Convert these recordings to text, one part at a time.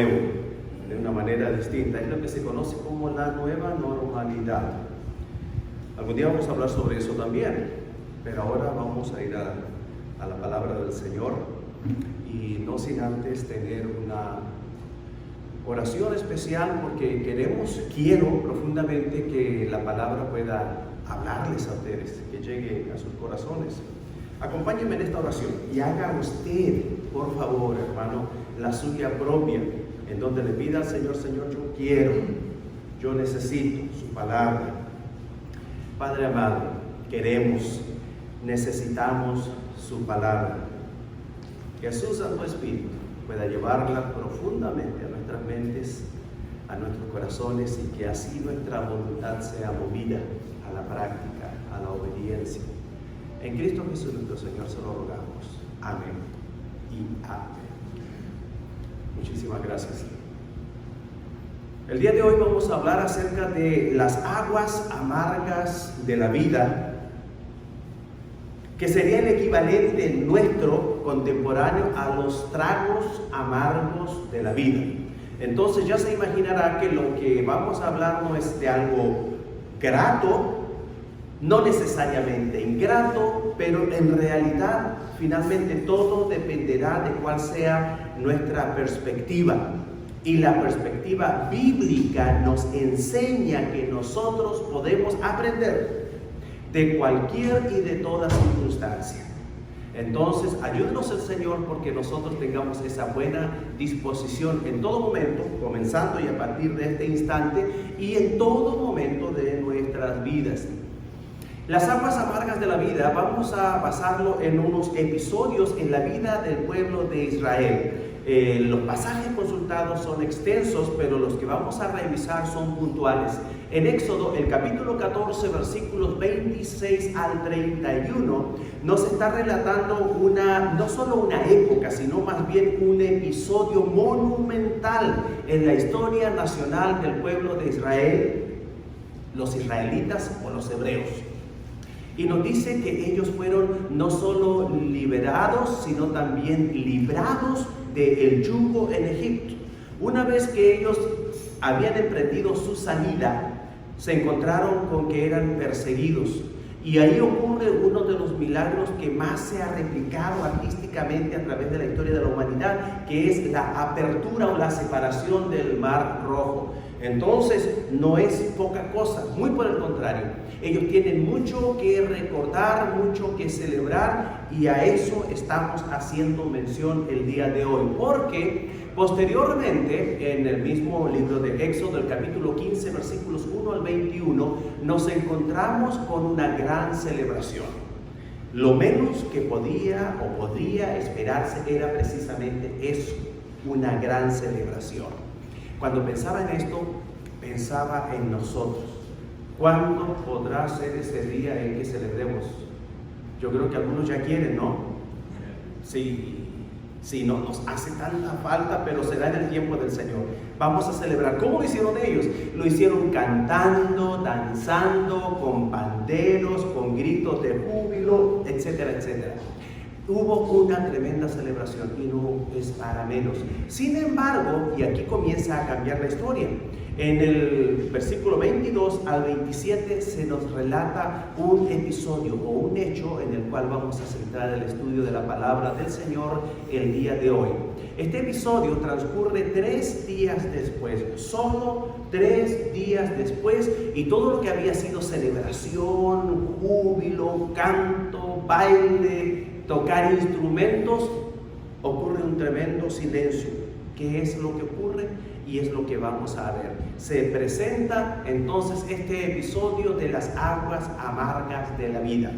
nuevo, de una manera distinta. Es lo que se conoce como la nueva normalidad. Algún día vamos a hablar sobre eso también, pero ahora vamos a ir a la palabra del Señor, y no sin antes tener una oración especial, porque quiero profundamente que la palabra pueda hablarles a ustedes, que llegue a sus corazones. Acompáñenme en esta oración y haga usted, por favor, hermano, la suya propia, en donde le pida al Señor: Señor, yo quiero, yo necesito su palabra. Padre amado, queremos, necesitamos su palabra. Que su Santo Espíritu pueda llevarla profundamente a nuestras mentes, a nuestros corazones, y que así nuestra voluntad sea movida a la práctica, a la obediencia. En Cristo Jesús nuestro Señor se lo rogamos. Amén y amén. Muchísimas gracias. El día de hoy vamos a hablar acerca de las aguas amargas de la vida, que sería el equivalente nuestro contemporáneo a los tragos amargos de la vida. Entonces ya se imaginará que lo que vamos a hablar no es de algo grato, no necesariamente ingrato, pero en realidad finalmente todo dependerá de cuál sea nuestra perspectiva. Y la perspectiva bíblica nos enseña que nosotros podemos aprender de cualquier y de toda circunstancia. Entonces, ayúdenos el Señor, porque nosotros tengamos esa buena disposición en todo momento, comenzando y a partir de este instante, y en todo momento de nuestras vidas. Las aguas amargas de la vida, vamos a basarlo en unos episodios en la vida del pueblo de Israel. Los pasajes consultados son extensos, pero los que vamos a revisar son puntuales. En Éxodo, el capítulo 14, versículos 26 al 31, nos está relatando no solo una época, sino más bien un episodio monumental en la historia nacional del pueblo de Israel, los israelitas o los hebreos. Y nos dice que ellos fueron no solo liberados, sino también librados del yugo en Egipto. Una vez que ellos habían emprendido su salida, se encontraron con que eran perseguidos. Y ahí ocurre uno de los milagros que más se ha replicado artísticamente a través de la historia de la humanidad, que es la apertura o la separación del Mar Rojo. Entonces, no es poca cosa, muy por el contrario. Ellos tienen mucho que recordar, mucho que celebrar, y a eso estamos haciendo mención el día de hoy, porque posteriormente, en el mismo libro de Éxodo, el capítulo 15, versículos 1 al 21, nos encontramos con una gran celebración. Lo menos que podía esperarse era precisamente eso, una gran celebración. Cuando pensaba en esto, pensaba en nosotros. ¿Cuándo podrá ser ese día en que celebremos? Yo creo que algunos ya quieren, ¿no? Sí, no nos hace tanta falta, pero será en el tiempo del Señor. Vamos a celebrar. ¿Cómo lo hicieron ellos? Lo hicieron cantando, danzando, con panderos, con gritos de júbilo, etcétera, etcétera. Hubo una tremenda celebración y no es para menos. Sin embargo, y aquí comienza a cambiar la historia. En el versículo 22 al 27 se nos relata un episodio o un hecho en el cual vamos a centrar el estudio de la palabra del Señor el día de hoy. Este episodio transcurre 3 días después, solo 3 días después, y todo lo que había sido celebración, júbilo, canto, baile, tocar instrumentos, ocurre un tremendo silencio. ¿Qué es lo que ocurre? Y es lo que vamos a ver. Se presenta entonces este episodio de las aguas amargas de la vida.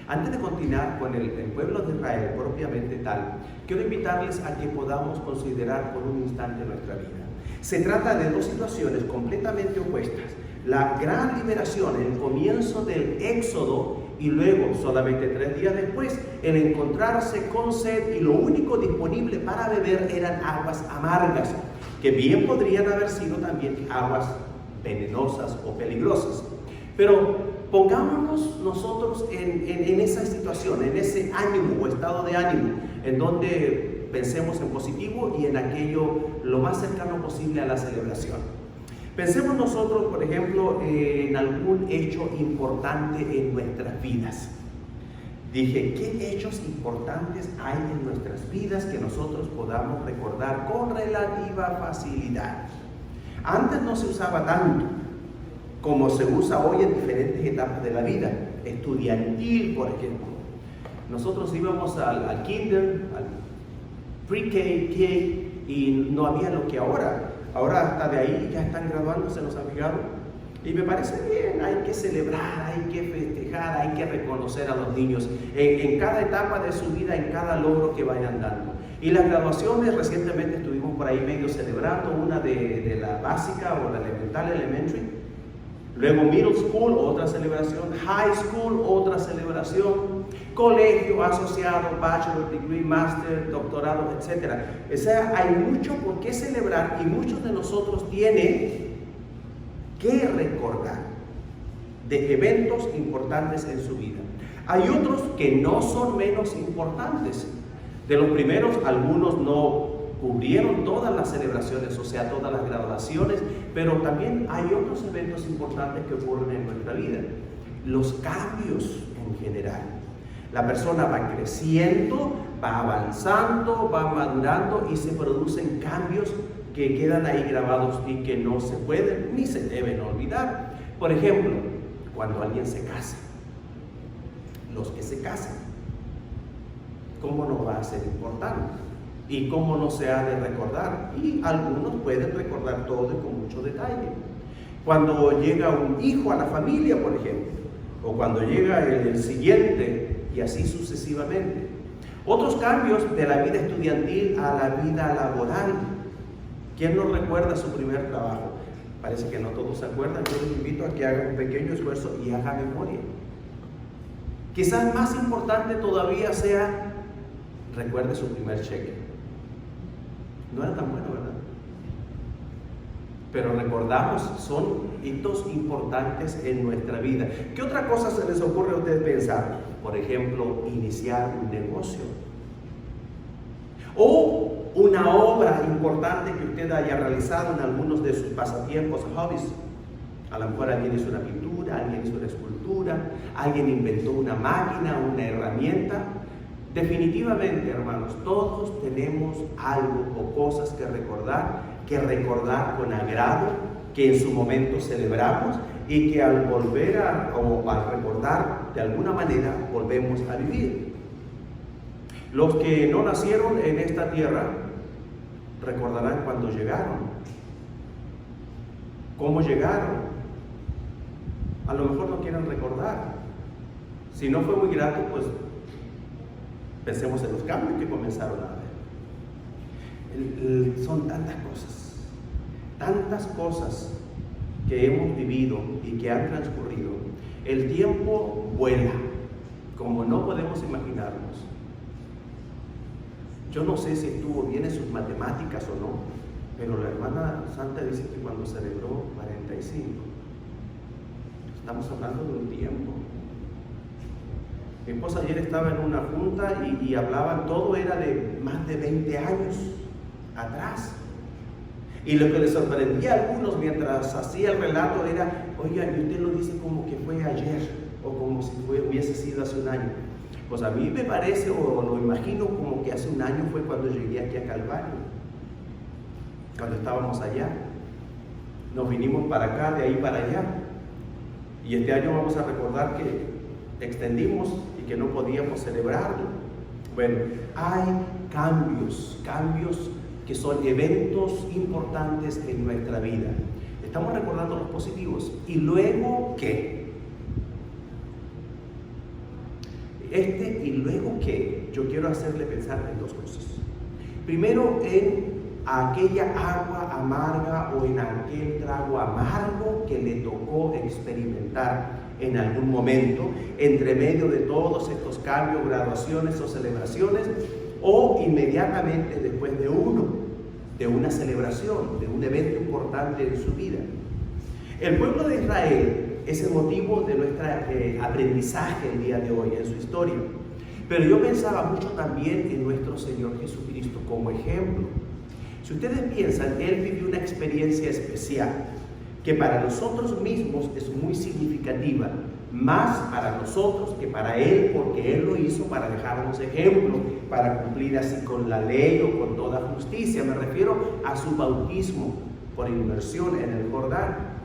Antes de continuar con el pueblo de Israel propiamente tal, quiero invitarles a que podamos considerar por un instante nuestra vida. Se trata de 2 situaciones completamente opuestas. La gran liberación, el comienzo del éxodo, y luego, solamente 3 días después, el encontrarse con sed, y lo único disponible para beber eran aguas amargas, que bien podrían haber sido también aguas venenosas o peligrosas. Pero pongámonos nosotros en esa situación, en ese ánimo o estado de ánimo, en donde pensemos en positivo y en aquello lo más cercano posible a la celebración. Pensemos nosotros, por ejemplo, en algún hecho importante en nuestras vidas. Dije, ¿qué hechos importantes hay en nuestras vidas que nosotros podamos recordar con relativa facilidad? Antes no se usaba tanto como se usa hoy en diferentes etapas de la vida, estudiantil, por ejemplo. Nosotros íbamos al kinder, al pre-K, K, y no había lo que ahora. Ahora hasta de ahí ya están graduándose, ¿nos han fijado? Y me parece bien, hay que celebrar, hay que festejar, hay que reconocer a los niños en cada etapa de su vida, en cada logro que vayan dando. Y las graduaciones, recientemente estuvimos por ahí medio celebrando una de la básica o la elemental, elementary. Luego middle school, otra celebración. High school, otra celebración. Colegio, asociado, bachelor degree, master, doctorado, etc. O sea, hay mucho por qué celebrar y muchos de nosotros tienen que recordar de eventos importantes en su vida. Hay otros que no son menos importantes. De los primeros, algunos no cubrieron todas las celebraciones, o sea, todas las graduaciones, pero también hay otros eventos importantes que ocurren en nuestra vida. Los cambios en general. La persona va creciendo, va avanzando, va madurando y se producen cambios que quedan ahí grabados y que no se pueden ni se deben olvidar. Por ejemplo, cuando alguien se casa, los que se casan, ¿cómo no va a ser importante? ¿Y cómo no se ha de recordar? Y algunos pueden recordar todo y con mucho detalle. Cuando llega un hijo a la familia, por ejemplo, o cuando llega el siguiente, y así sucesivamente. Otros cambios de la vida estudiantil a la vida laboral. ¿Quién no recuerda su primer trabajo? Parece que no todos se acuerdan. Yo les invito a que hagan un pequeño esfuerzo y hagan memoria. Quizás más importante todavía sea, recuerde su primer cheque. No era tan bueno, ¿verdad? Pero recordamos, son hitos importantes en nuestra vida. ¿Qué otra cosa se les ocurre a ustedes pensar? Por ejemplo, iniciar un negocio. O una obra importante que usted haya realizado en algunos de sus pasatiempos, hobbies. A lo mejor alguien hizo una pintura, alguien hizo una escultura, alguien inventó una máquina, una herramienta. Definitivamente, hermanos, todos tenemos algo o cosas que recordar con agrado, que en su momento celebramos y que al volver al recordar, de alguna manera, volvemos a vivir. Los que no nacieron en esta tierra recordarán cuando llegaron, cómo llegaron. A lo mejor no quieren recordar. Si no fue muy grato, pues pensemos en los cambios que comenzaron a haber. Son tantas cosas que hemos vivido y que han transcurrido. El tiempo vuela, como no podemos imaginarnos. Yo no sé si estuvo bien en sus matemáticas o no, pero la hermana Santa dice que cuando celebró 45, estamos hablando de un tiempo. Mi esposa ayer estaba en una junta y hablaban, todo era de más de 20 años atrás. Y lo que les sorprendía a algunos mientras hacía el relato era, oigan, y usted lo dice como que fue ayer, o como si hubiese sido hace un año. Pues a mí me parece, o lo imagino, como que hace un año fue cuando llegué aquí a Calvario, cuando estábamos allá. Nos vinimos para acá, de ahí para allá. Y este año vamos a recordar que extendimos y que no podíamos celebrarlo. Bueno, hay cambios que son eventos importantes en nuestra vida. Estamos recordando los positivos. ¿Y luego qué? ¿Y luego qué? Yo quiero hacerle pensar en dos cosas. Primero, en aquella agua amarga o en aquel trago amargo que le tocó experimentar en algún momento, entre medio de todos estos cambios, graduaciones o celebraciones, o inmediatamente después de una celebración, de un evento importante en su vida. El pueblo de Israel es el motivo de nuestro aprendizaje el día de hoy en su historia. Pero yo pensaba mucho también en nuestro Señor Jesucristo como ejemplo. Si ustedes piensan, Él vivió una experiencia especial que para nosotros mismos es muy significativa, más para nosotros que para Él, porque Él lo hizo para dejarnos ejemplo, para cumplir así con la ley o con toda justicia. Me refiero a su bautismo por inmersión en el Jordán.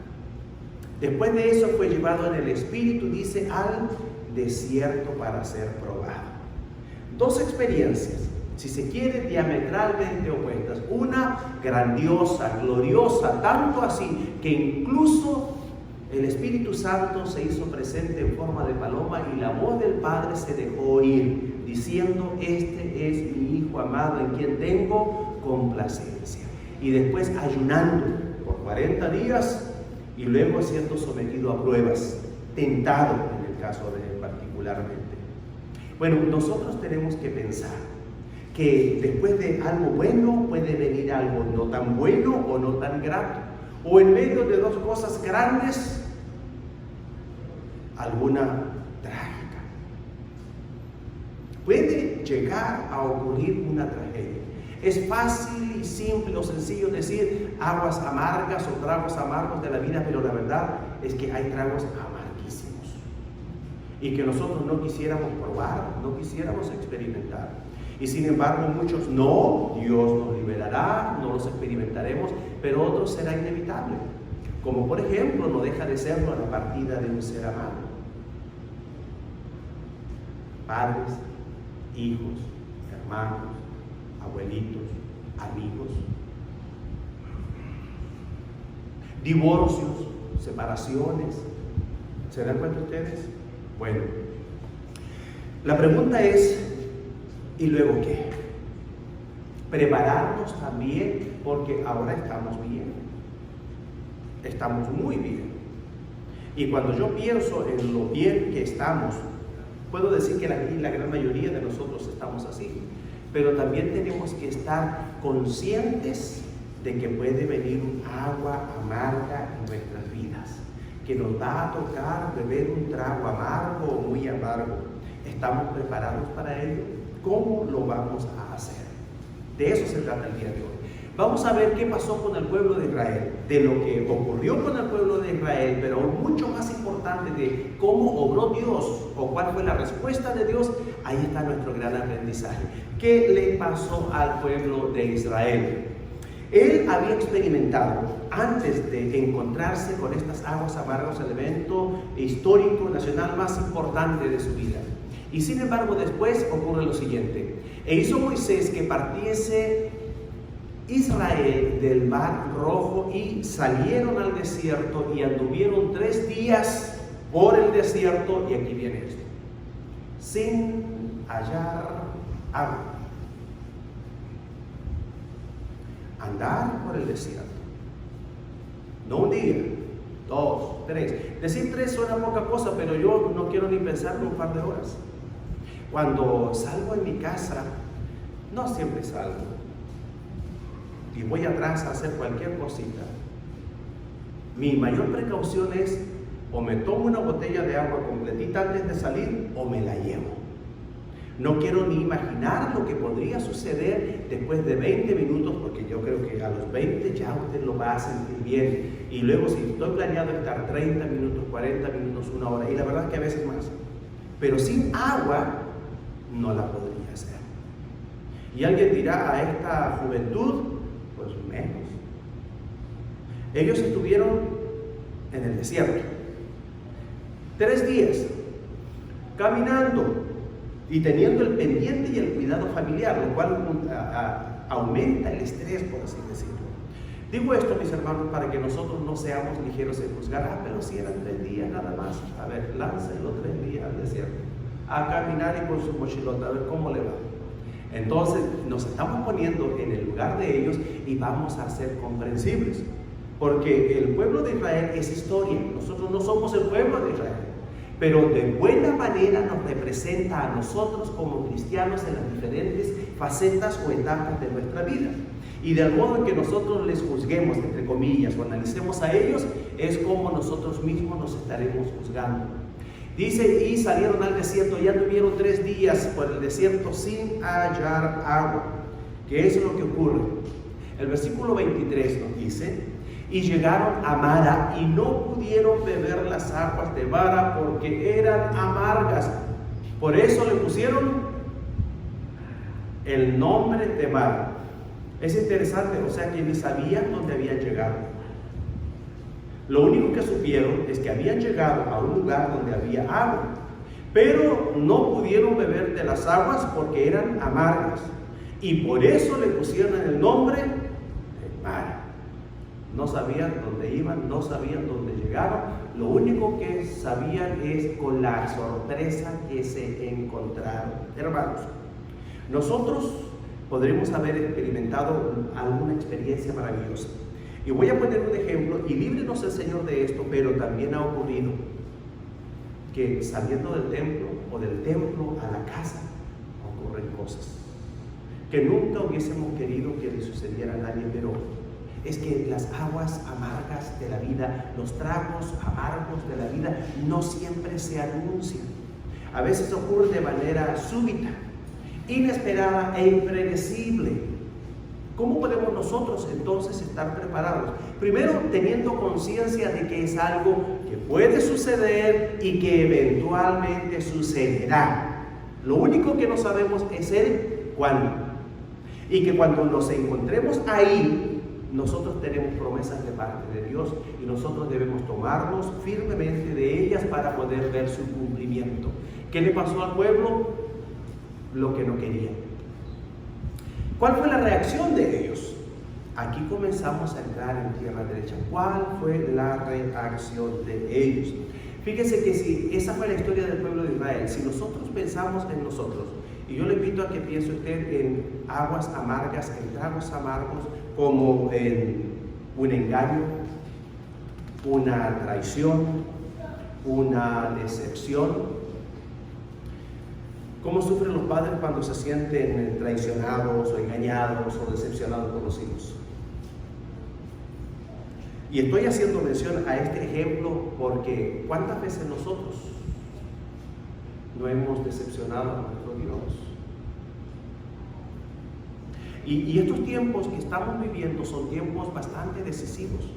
Después de eso fue llevado en el Espíritu, dice, al desierto para ser probado. Dos experiencias, si se quiere, diametralmente opuestas. Una grandiosa, gloriosa, tanto así que incluso el Espíritu Santo se hizo presente en forma de paloma y la voz del Padre se dejó oír, diciendo, este es mi Hijo amado en quien tengo complacencia. Y después ayunando por 40 días y luego siendo sometido a pruebas, tentado en el caso de él particularmente. Bueno, nosotros tenemos que pensar que después de algo bueno puede venir algo no tan bueno o no tan grato, o en medio de dos cosas grandes, alguna trágica. Puede llegar a ocurrir una tragedia. Es fácil y simple o sencillo decir aguas amargas o tragos amargos de la vida, pero la verdad es que hay tragos amarguísimos y que nosotros no quisiéramos probar, no quisiéramos experimentar. Y sin embargo muchos no, Dios nos liberará, no los experimentaremos, pero otros será inevitable. Como por ejemplo, no deja de serlo la partida de un ser amado. Padres, hijos, hermanos, abuelitos, amigos, divorcios, separaciones. ¿Se dan cuenta ustedes? Bueno, la pregunta es, ¿y luego qué? Prepararnos también, porque ahora estamos bien. Estamos muy bien. Y cuando yo pienso en lo bien que estamos, puedo decir que aquí la gran mayoría de nosotros estamos así. Pero también tenemos que estar conscientes de que puede venir un agua amarga en nuestras vidas, que nos va a tocar beber un trago amargo o muy amargo. ¿Estamos preparados para ello? ¿Cómo lo vamos a hacer? De eso se trata el día de hoy. Vamos a ver qué pasó con el pueblo de Israel, de lo que ocurrió con el pueblo de Israel, pero aún mucho más importante de cómo obró Dios o cuál fue la respuesta de Dios. Ahí está nuestro gran aprendizaje. ¿Qué le pasó al pueblo de Israel? Él había experimentado, antes de encontrarse con estas aguas amargas, el evento histórico nacional más importante de su vida. Y sin embargo, después ocurre lo siguiente. E hizo Moisés que partiese Israel del Mar Rojo y salieron al desierto y anduvieron 3 días por el desierto. Y aquí viene esto: sin hallar agua. Andar por el desierto. No un día, 2, 3. Decir 3 suena poca cosa, pero yo no quiero ni pensarlo un par de horas. Cuando salgo en mi casa, no siempre salgo, y voy atrás a hacer cualquier cosita, mi mayor precaución es o me tomo una botella de agua completita antes de salir o me la llevo. No quiero ni imaginar lo que podría suceder después de 20 minutos, porque yo creo que a los 20 ya usted lo va a sentir bien. Y luego si estoy planeado estar 30 minutos, 40 minutos, 1 hora, y la verdad es que a veces más. Pero sin agua no la podría hacer. Y alguien dirá, a esta juventud, pues menos. Ellos estuvieron en el desierto 3 días, caminando y teniendo el pendiente y el cuidado familiar, lo cual aumenta el estrés, por así decirlo. Digo esto, mis hermanos, para que nosotros no seamos ligeros en juzgar. Pero si eran 3 días nada más, a ver, láncenlo 3 días al desierto, a caminar y con su mochilota, a ver cómo le va. Entonces nos estamos poniendo en el lugar de ellos y vamos a ser comprensibles, porque el pueblo de Israel es historia. Nosotros no somos el pueblo de Israel, pero de buena manera nos representa a nosotros como cristianos en las diferentes facetas o etapas de nuestra vida. Y del modo en que nosotros les juzguemos, entre comillas, o analicemos a ellos, es como nosotros mismos nos estaremos juzgando. Dice, y salieron al desierto, ya tuvieron 3 días por el desierto sin hallar agua. ¿Qué es lo que ocurre? El versículo 23 nos dice, y llegaron a Mara y no pudieron beber las aguas de Mara porque eran amargas. Por eso le pusieron el nombre de Mara. Es interesante, o sea que ni sabían dónde habían llegado. Lo único que supieron es que habían llegado a un lugar donde había agua, pero no pudieron beber de las aguas porque eran amargas. Y por eso le pusieron el nombre de Mara. No sabían dónde iban, no sabían dónde llegaban. Lo único que sabían es con la sorpresa que se encontraron. Hermanos, nosotros podremos haber experimentado alguna experiencia maravillosa. Y voy a poner un ejemplo, y líbrenos el Señor de esto, pero también ha ocurrido que saliendo del templo o del templo a la casa ocurren cosas que nunca hubiésemos querido que le sucediera a nadie, pero es que las aguas amargas de la vida, los tragos amargos de la vida no siempre se anuncian. A veces ocurre de manera súbita, inesperada e impredecible. ¿Cómo podemos nosotros entonces estar preparados? Primero, teniendo conciencia de que es algo que puede suceder y que eventualmente sucederá. Lo único que no sabemos es el cuándo. Y que cuando nos encontremos ahí, nosotros tenemos promesas de parte de Dios y nosotros debemos tomarnos firmemente de ellas para poder ver su cumplimiento. ¿Qué le pasó al pueblo? Lo que no quería. ¿Cuál fue la reacción de ellos? Aquí comenzamos a entrar en tierra derecha. ¿Cuál fue la reacción de ellos? Fíjense que si esa fue la historia del pueblo de Israel, si nosotros pensamos en nosotros, y yo le invito a que piense usted en aguas amargas, en tragos amargos, como en un engaño, una traición, una decepción. ¿Cómo sufren los padres cuando se sienten traicionados o engañados o decepcionados por los hijos? Y estoy haciendo mención a este ejemplo porque ¿cuántas veces nosotros no hemos decepcionado a nuestro Dios? Y estos tiempos que estamos viviendo son tiempos bastante decisivos.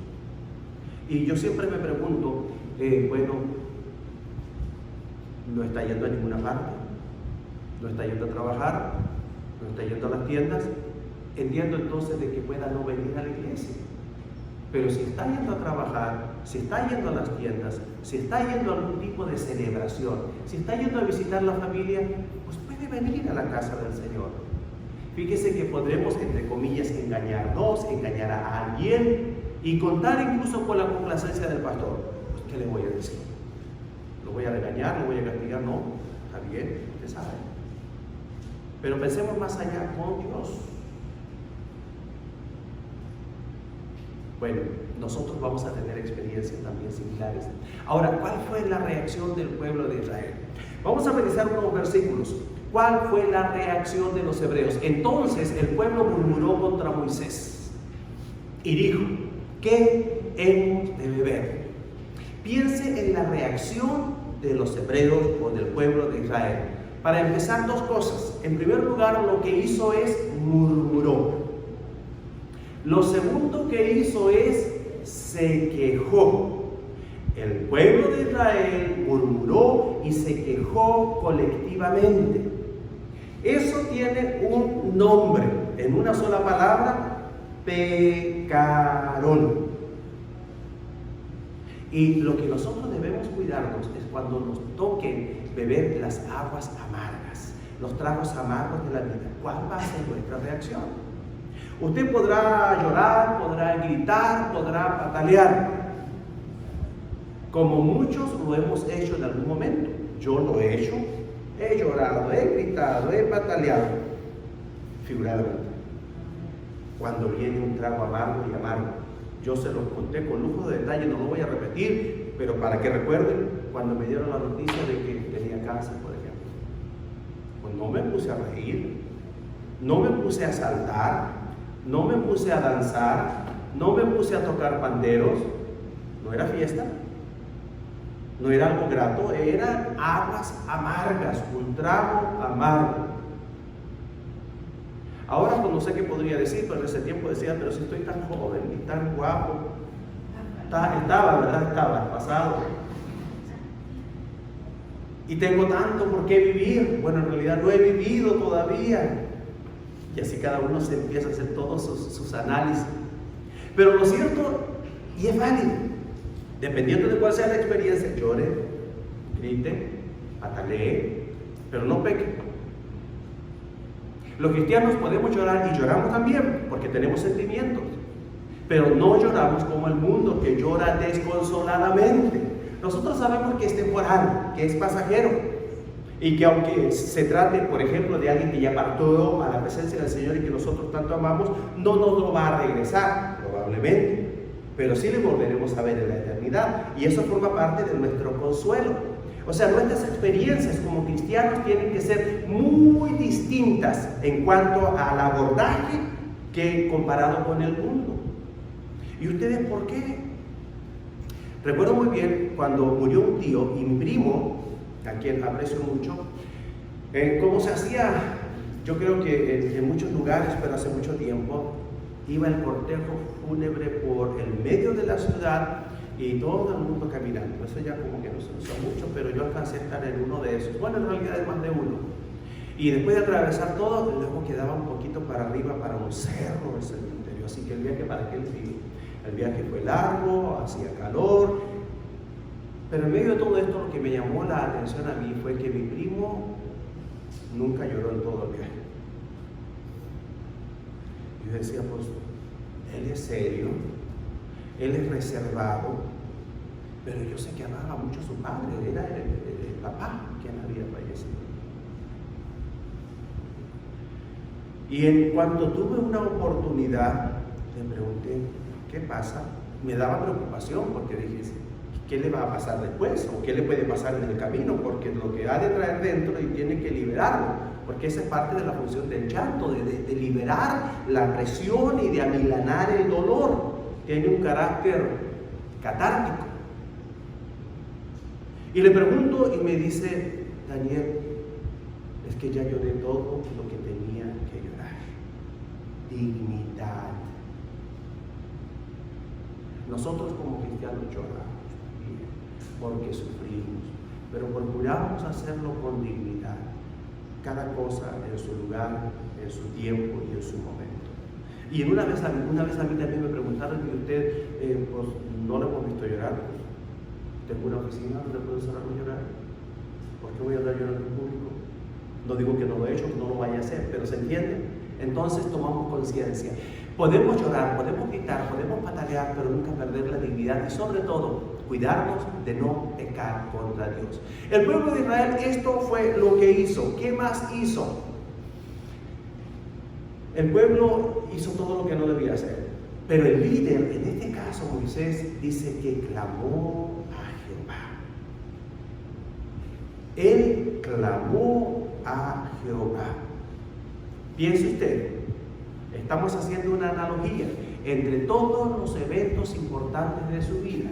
Y yo siempre me pregunto, bueno, no está yendo a ninguna parte, no está yendo a trabajar, no está yendo a las tiendas. Entiendo entonces de que pueda no venir a la iglesia. Pero si está yendo a trabajar, si está yendo a las tiendas, si está yendo a algún tipo de celebración, si está yendo a visitar la familia, pues puede venir a la casa del Señor. Fíjese que podremos, entre comillas, engañarnos, engañar a alguien y contar incluso con la complacencia del pastor. Pues, ¿qué le voy a decir? ¿Lo voy a regañar? ¿Lo voy a castigar? No, está bien, usted sabe. Pero pensemos más allá con Dios. Bueno, nosotros vamos a tener experiencias también similares. Ahora, ¿cuál fue la reacción del pueblo de Israel? Vamos a revisar unos versículos. ¿Cuál fue la reacción de los hebreos? Entonces el pueblo murmuró contra Moisés y dijo, ¿qué hemos de beber? Piense en la reacción de los hebreos o del pueblo de Israel. Para empezar, 2 cosas. En primer lugar, lo que hizo es murmuró. Lo segundo que hizo es se quejó. El pueblo de Israel murmuró y se quejó colectivamente. Eso tiene un nombre, en una sola palabra, pecaron. Y lo que nosotros debemos cuidarnos es cuando nos toquen beber las aguas amargas, los tragos amargos de la vida. ¿Cuál va a ser nuestra reacción? Usted podrá llorar, podrá gritar, podrá patalear, como muchos lo hemos hecho en algún momento. Yo lo he hecho, he llorado, he gritado, he pataleado, figuradamente. Cuando viene un trago amargo y amargo, yo se los conté con lujo de detalle, no lo voy a repetir, pero para que recuerden cuando me dieron la noticia de que tenía cáncer, por ejemplo. Pues no me puse a reír, no me puse a saltar, no me puse a danzar, no me puse a tocar panderos, no era fiesta. No era algo grato, eran aguas amargas, un trago amargo. Ahora pues no sé qué podría decir, pero en ese tiempo decía, pero si estoy tan joven y tan guapo. Estaba pasado. Y tengo tanto por qué vivir. Bueno, en realidad no he vivido todavía. Y así cada uno se empieza a hacer todos sus análisis. Pero lo cierto, y es válido, dependiendo de cuál sea la experiencia, llore, grite, patalee, pero no peque. Los cristianos podemos llorar y lloramos también porque tenemos sentimientos, pero no lloramos como el mundo que llora desconsoladamente. Nosotros sabemos que es temporal, que es pasajero y que aunque se trate, por ejemplo, de alguien que ya partió a la presencia del Señor y que nosotros tanto amamos, no nos lo va a regresar, probablemente, pero sí le volveremos a ver en la eternidad y eso forma parte de nuestro consuelo. O sea, nuestras experiencias como cristianos tienen que ser muy distintas en cuanto al abordaje que comparado con el mundo. ¿Y ustedes por qué? Recuerdo muy bien cuando murió un tío y mi primo, a quien aprecio mucho, cómo se hacía, yo creo que en muchos lugares, pero hace mucho tiempo, iba el cortejo fúnebre por el medio de la ciudad y todo el mundo caminando. Eso ya como que no se usa mucho, pero yo alcancé a estar en uno de esos. Bueno, en realidad es más de uno. Y después de atravesar todo, luego quedaba un poquito para arriba, para un cerro del cementerio. Así que el viaje para aquel frío. El viaje fue largo, hacía calor. Pero en medio de todo esto, lo que me llamó la atención a mí fue que mi primo nunca lloró en todo el viaje. Yo decía, pues, él es serio, él es reservado, pero yo sé que amaba mucho a su padre, era el papá quien había fallecido. Y en cuanto tuve una oportunidad, le pregunté, ¿qué pasa? Me daba preocupación porque dije, ¿qué le va a pasar después? ¿O qué le puede pasar en el camino? Porque lo que ha de traer dentro y tiene que liberarlo. Porque esa es parte de la función del llanto, de liberar la presión y de amilanar el dolor. Tiene un carácter catártico. Y le pregunto y me dice, Daniel, es que ya lloré todo lo que tenía que llorar. Dignidad. Nosotros como cristianos lloramos también porque sufrimos, pero procuramos hacerlo con dignidad. Cada cosa en su lugar, en su tiempo y en su momento. Y una vez a mí también me preguntaron, ¿y usted pues, no lo hemos visto llorar? Pues, tengo una oficina donde puedo encerrarme a llorar. ¿Por qué voy a andar llorando en público? No digo que no lo he hecho, no lo vaya a hacer, pero ¿se entiende? Entonces tomamos conciencia. Podemos llorar, podemos gritar, podemos patalear, pero nunca perder la dignidad y sobre todo cuidarnos de no pecar contra Dios. El pueblo de Israel, esto fue lo que hizo. ¿Qué más hizo? El pueblo hizo todo lo que no debía hacer, pero el líder, en este caso Moisés, dice que clamó a Jehová. Él clamó a Jehová. Piense usted, estamos haciendo una analogía entre todos los eventos importantes de su vida,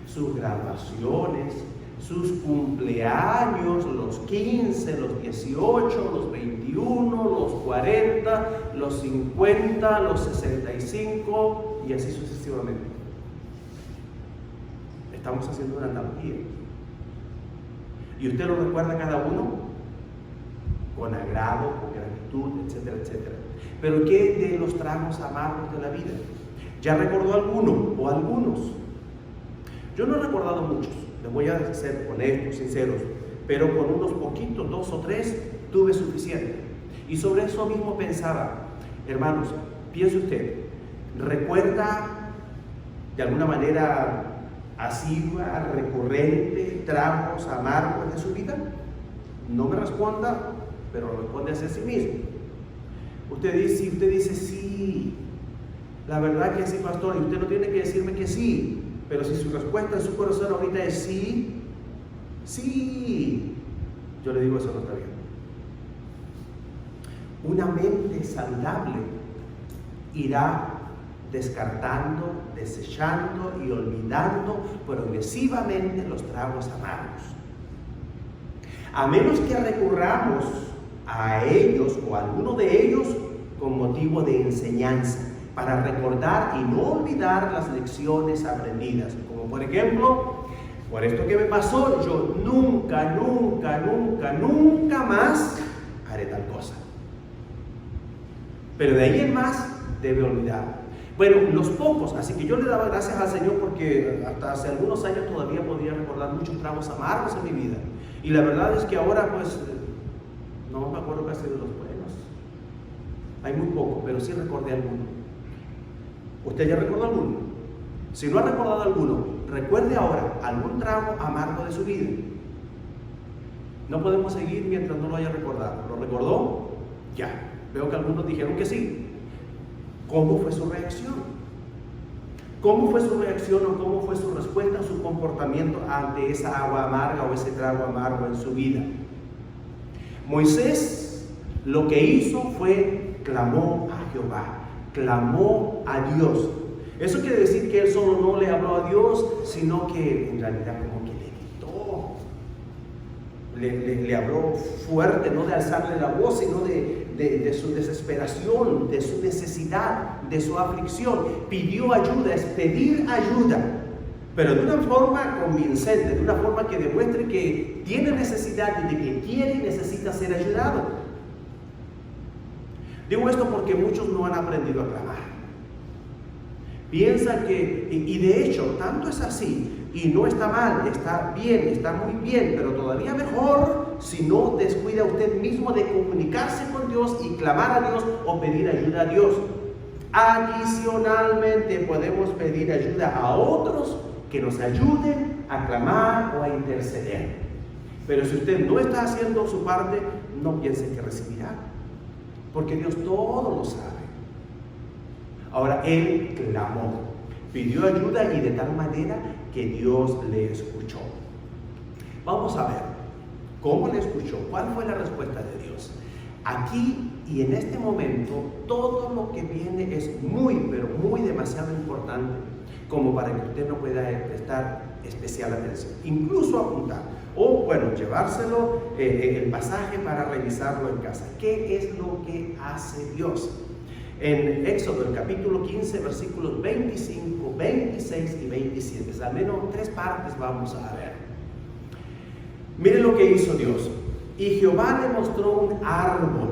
sus graduaciones, sus cumpleaños, los 15, los 18, los 21, los 40, los 50, los 65 y así sucesivamente. Estamos haciendo una analogía. Y usted lo recuerda cada uno con agrado, con gratitud, etcétera, etcétera. Pero ¿qué de los tragos amargos de la vida? ¿Ya recordó alguno o algunos? Yo no he recordado muchos, les voy a ser honestos, sinceros, pero con unos poquitos, 2 o 3, tuve suficiente. Y sobre eso mismo pensaba, hermanos, piense usted, ¿recuerda de alguna manera asidua, recurrente, tragos amargos de su vida? No me responda, pero responde hacia sí mismo. Usted dice sí, la verdad que sí, pastor, y usted no tiene que decirme que sí, pero si su respuesta en su corazón ahorita es sí, sí, yo le digo eso no está bien. Una mente saludable irá descartando, desechando y olvidando progresivamente los tragos amargos. A menos que recurramos a ellos o a alguno de ellos con motivo de enseñanza, para recordar y no olvidar las lecciones aprendidas. Como por ejemplo, por esto que me pasó, yo nunca más haré tal cosa. Pero de ahí en más debe olvidar. Bueno, los pocos, así que yo le daba gracias al Señor porque hasta hace algunos años todavía podía recordar muchos tragos amargos en mi vida. Y la verdad es que ahora pues no me acuerdo casi de los buenos. Hay muy poco, pero sí recordé alguno. ¿Usted ya recordó alguno? Si no ha recordado alguno, recuerde ahora algún trago amargo de su vida. No podemos seguir mientras no lo haya recordado. ¿Lo recordó? Ya. Veo que algunos dijeron que sí. ¿Cómo fue su reacción? ¿Cómo fue su reacción o cómo fue su respuesta, su comportamiento ante esa agua amarga o ese trago amargo en su vida? Moisés lo que hizo fue clamó a Jehová, clamó a Dios. Eso quiere decir que él solo no le habló a Dios, sino que en realidad como que le gritó. Le habló fuerte, no de alzarle la voz, sino de su desesperación, de su necesidad, de su aflicción. Pidió ayuda, es pedir ayuda, pero de una forma convincente, de una forma que demuestre que tiene necesidad y de que quiere y necesita ser ayudado. Digo esto porque muchos no han aprendido a clamar. Piensan que, y de hecho, tanto es así, y no está mal, está bien, está muy bien, pero todavía mejor si no descuida usted mismo de comunicarse con Dios y clamar a Dios o pedir ayuda a Dios. Adicionalmente podemos pedir ayuda a otros que nos ayuden a clamar o a interceder. Pero si usted no está haciendo su parte, no piense que recibirá, porque Dios todo lo sabe. Ahora él clamó, pidió ayuda y de tal manera que Dios le escuchó. Vamos a ver cómo le escuchó, cuál fue la respuesta de Dios. Aquí y en este momento todo lo que viene es muy, pero muy demasiado importante como para que usted no pueda prestar especial atención, incluso apuntar o bueno, llevárselo el pasaje para revisarlo en casa. ¿Qué es lo que hace Dios? En Éxodo, el capítulo 15, versículos 25, 26 y 27. Al menos 3 partes vamos a ver. Miren lo que hizo Dios. Y Jehová le mostró un árbol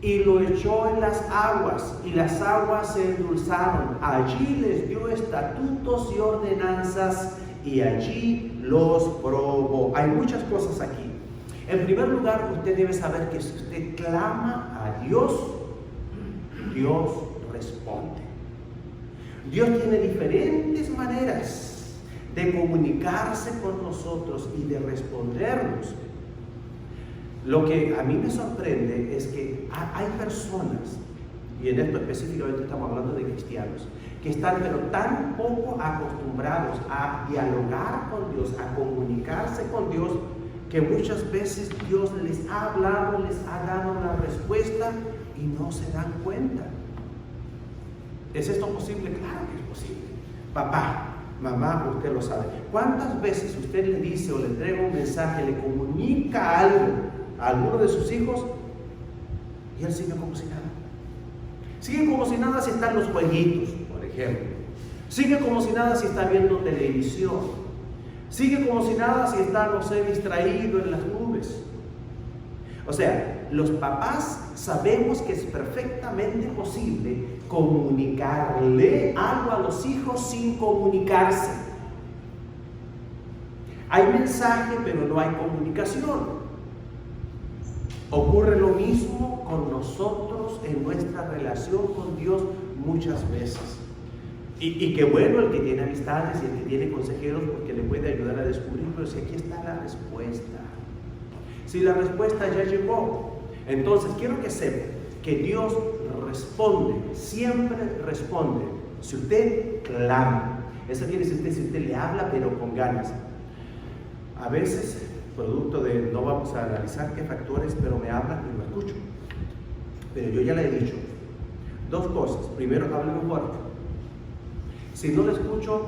y lo echó en las aguas, y las aguas se endulzaron. Allí les dio estatutos y ordenanzas, y allí los probó. Hay muchas cosas aquí. En primer lugar, usted debe saber que si usted clama a Dios, Dios responde. Dios tiene diferentes maneras de comunicarse con nosotros y de respondernos. Lo que a mí me sorprende es que hay personas, y en esto específicamente estamos hablando de cristianos, que están pero tan poco acostumbrados a dialogar con Dios, a comunicarse con Dios, que muchas veces Dios les ha hablado, les ha dado la respuesta y no se dan cuenta. ¿Es esto posible? Claro que es posible. Papá, mamá, usted lo sabe. ¿Cuántas veces usted le dice o le entrega un mensaje, le comunica algo a alguno de sus hijos y él sigue como si nada? Sigue como si nada si está en los jueguitos, por ejemplo. Sigue como si nada si está viendo televisión. Sigue como si nada si está, no sé, distraído en las nubes. O sea, los papás sabemos que es perfectamente posible comunicarle algo a los hijos sin comunicarse. Hay mensaje, pero no hay comunicación. Ocurre lo mismo con nosotros en nuestra relación con Dios muchas veces. Y qué bueno el que tiene amistades y el que tiene consejeros, porque le puede ayudar a descubrir, pero si aquí está la respuesta. Si la respuesta ya llegó, entonces quiero que sepa que Dios responde, siempre responde. Si usted clama, eso quiere decir si usted le habla pero con ganas. A veces, producto de, no vamos a analizar qué factores, pero me habla y lo escucho. Pero yo ya le he dicho 2 cosas. Primero, hable muy fuerte. Si no le escucho,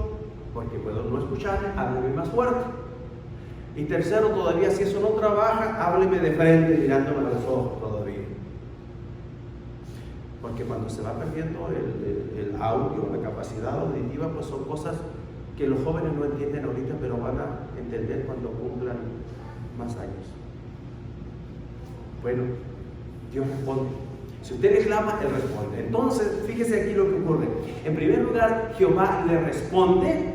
porque puedo no escucharle, hábleme más fuerte. Y tercero, todavía si eso no trabaja, hábleme de frente, mirándome a los ojos todavía. Porque cuando se va perdiendo el audio, la capacidad auditiva, pues son cosas que los jóvenes no entienden ahorita, pero van a entender cuando cumplan más años. Bueno, Dios responde. Si usted le clama, Él responde. Entonces, fíjese aquí lo que ocurre. En primer lugar, Jehová le responde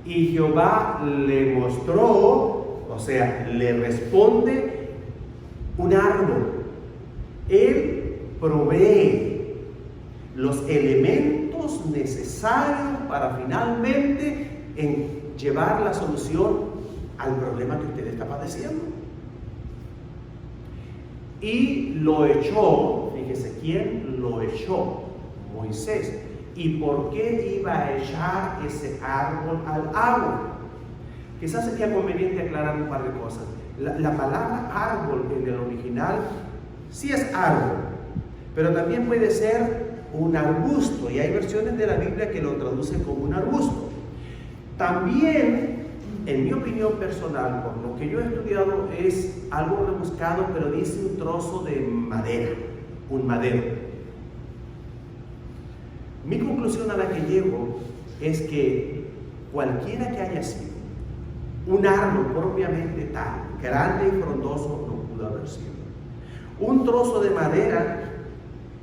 y Jehová le mostró, o sea, le responde un árbol. Él provee los elementos necesarios para finalmente llevar la solución al problema que usted está padeciendo. Y lo echó, fíjese quién lo echó, Moisés. ¿Y por qué iba a echar ese árbol al agua? Quizás sería conveniente aclarar un par de cosas. La palabra árbol en el original sí es árbol, pero también puede ser un arbusto, y hay versiones de la Biblia que lo traducen como un arbusto. También, en mi opinión personal, por lo que yo he estudiado, es algo rebuscado, pero dice un trozo de madera, un madero. Mi conclusión a la que llego es que cualquiera que haya sido un árbol propiamente tal, grande y frondoso, no pudo haber sido. Un trozo de madera,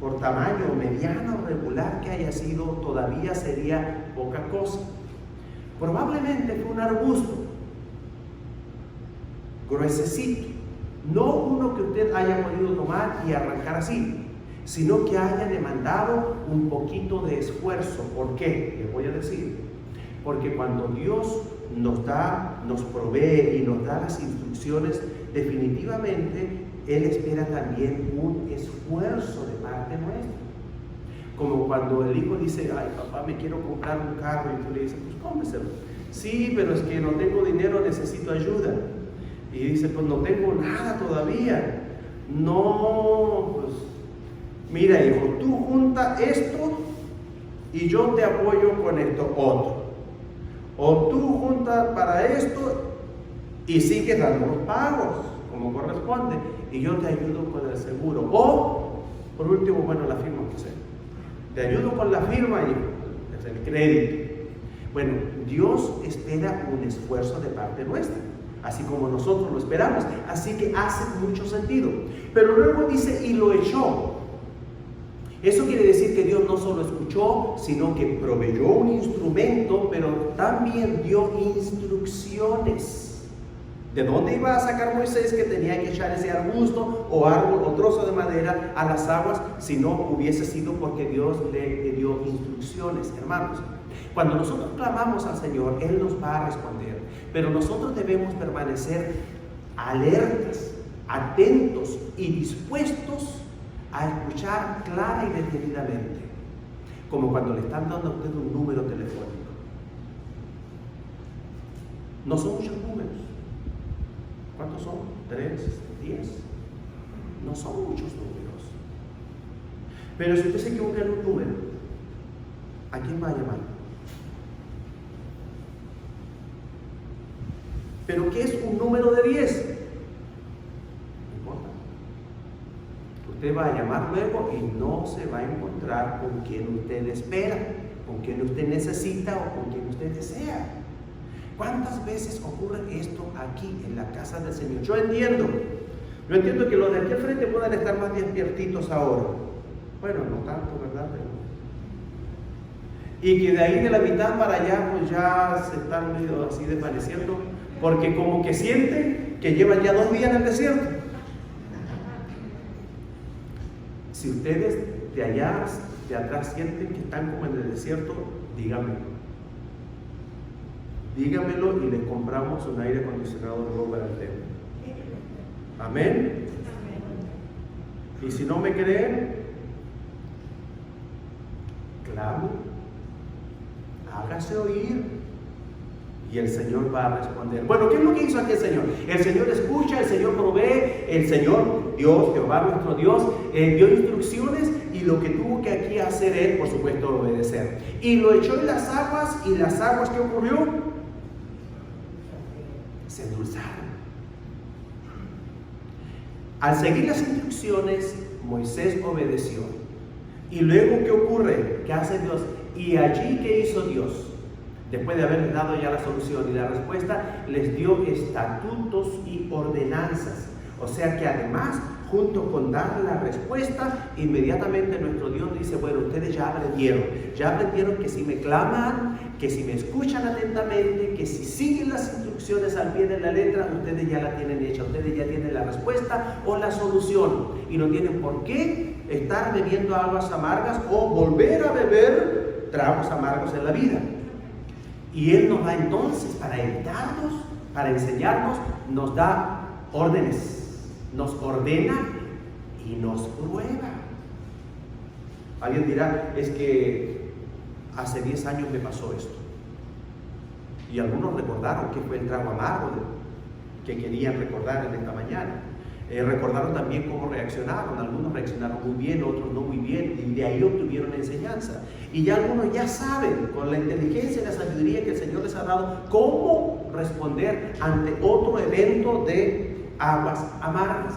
por tamaño mediano o regular que haya sido, todavía sería poca cosa. Probablemente fue un arbusto gruesecito, no uno que usted haya podido tomar y arrancar así, sino que haya demandado un poquito de esfuerzo. ¿Por qué? Les voy a decir. Porque cuando Dios nos provee y nos da las instrucciones, definitivamente Él espera también un esfuerzo de parte nuestra. Como cuando el hijo dice: ay papá, me quiero comprar un carro, y tú le dices: pues cómpreselo. Sí, pero es que no tengo dinero, necesito ayuda. Y dice: pues no tengo nada todavía. No, pues mira hijo, tú junta esto y yo te apoyo con esto otro. O tú junta para esto y sigues dando los pagos como corresponde, y yo te ayudo con el seguro. O, por último, bueno, la firma que sea. Te ayudo con la firma y es el crédito. Bueno, Dios espera un esfuerzo de parte nuestra, así como nosotros lo esperamos. Así que hace mucho sentido. Pero luego dice: y lo echó. Eso quiere decir que Dios no solo escuchó, sino que proveyó un instrumento, pero también dio instrucciones. ¿De dónde iba a sacar Moisés que tenía que echar ese arbusto o árbol o trozo de madera a las aguas si no hubiese sido porque Dios le dio instrucciones? Hermanos, cuando nosotros clamamos al Señor, Él nos va a responder, pero nosotros debemos permanecer alertas, atentos y dispuestos a escuchar clara y detenidamente, como cuando le están dando a usted un número telefónico. No son muchos números. ¿Cuántos son? ¿3? ¿10? No son muchos números. Pero si usted se equivoca en un número, ¿a quién va a llamar? ¿Pero qué es un número de 10? Usted va a llamar luego y no se va a encontrar con quien usted espera, con quien usted necesita o con quien usted desea. ¿Cuántas veces ocurre esto aquí en la casa del Señor? Yo entiendo que los de aquí al frente puedan estar más despiertitos ahora. Bueno, no tanto, ¿verdad? Y que de ahí de la mitad para allá pues ya se están medio así desvaneciendo, porque como que sienten que llevan ya 2 días en el desierto. Si ustedes de allá, de atrás, sienten que están como en el desierto, díganmelo. Díganmelo y les compramos un aire acondicionado nuevo para el templo. Amén. Y si no me creen, clame, hágase oír y el Señor va a responder. Bueno, ¿qué es lo que hizo aquí el Señor? El Señor escucha, el Señor provee, el Señor, Dios, Jehová nuestro Dios, dio instrucciones y lo que tuvo que aquí hacer él, por supuesto, obedecer. Y lo echó en las aguas, y las aguas, ¿qué ocurrió? Se endulzaron. Al seguir las instrucciones, Moisés obedeció. Y luego, ¿qué ocurre? ¿Qué hace Dios? Y allí, ¿qué hizo Dios? Después de haberles dado ya la solución y la respuesta, les dio estatutos y ordenanzas. O sea que además, junto con dar la respuesta, inmediatamente nuestro Dios dice, bueno, ustedes ya aprendieron que si me claman, que si me escuchan atentamente, que si siguen las instrucciones al pie de la letra, ustedes ya la tienen hecha, ustedes ya tienen la respuesta o la solución, y no tienen por qué estar bebiendo aguas amargas o volver a beber tragos amargos en la vida. Y Él nos da entonces, para evitarnos, para enseñarnos, nos da órdenes, nos ordena y nos prueba. Alguien dirá, es que hace 10 años me pasó esto. Y algunos recordaron que fue el trago amargo que querían recordar en esta mañana. Recordaron también cómo reaccionaron. Algunos reaccionaron muy bien, otros no muy bien, y de ahí obtuvieron enseñanza. Y ya algunos ya saben, con la inteligencia y la sabiduría que el Señor les ha dado, cómo responder ante otro evento de aguas amargas.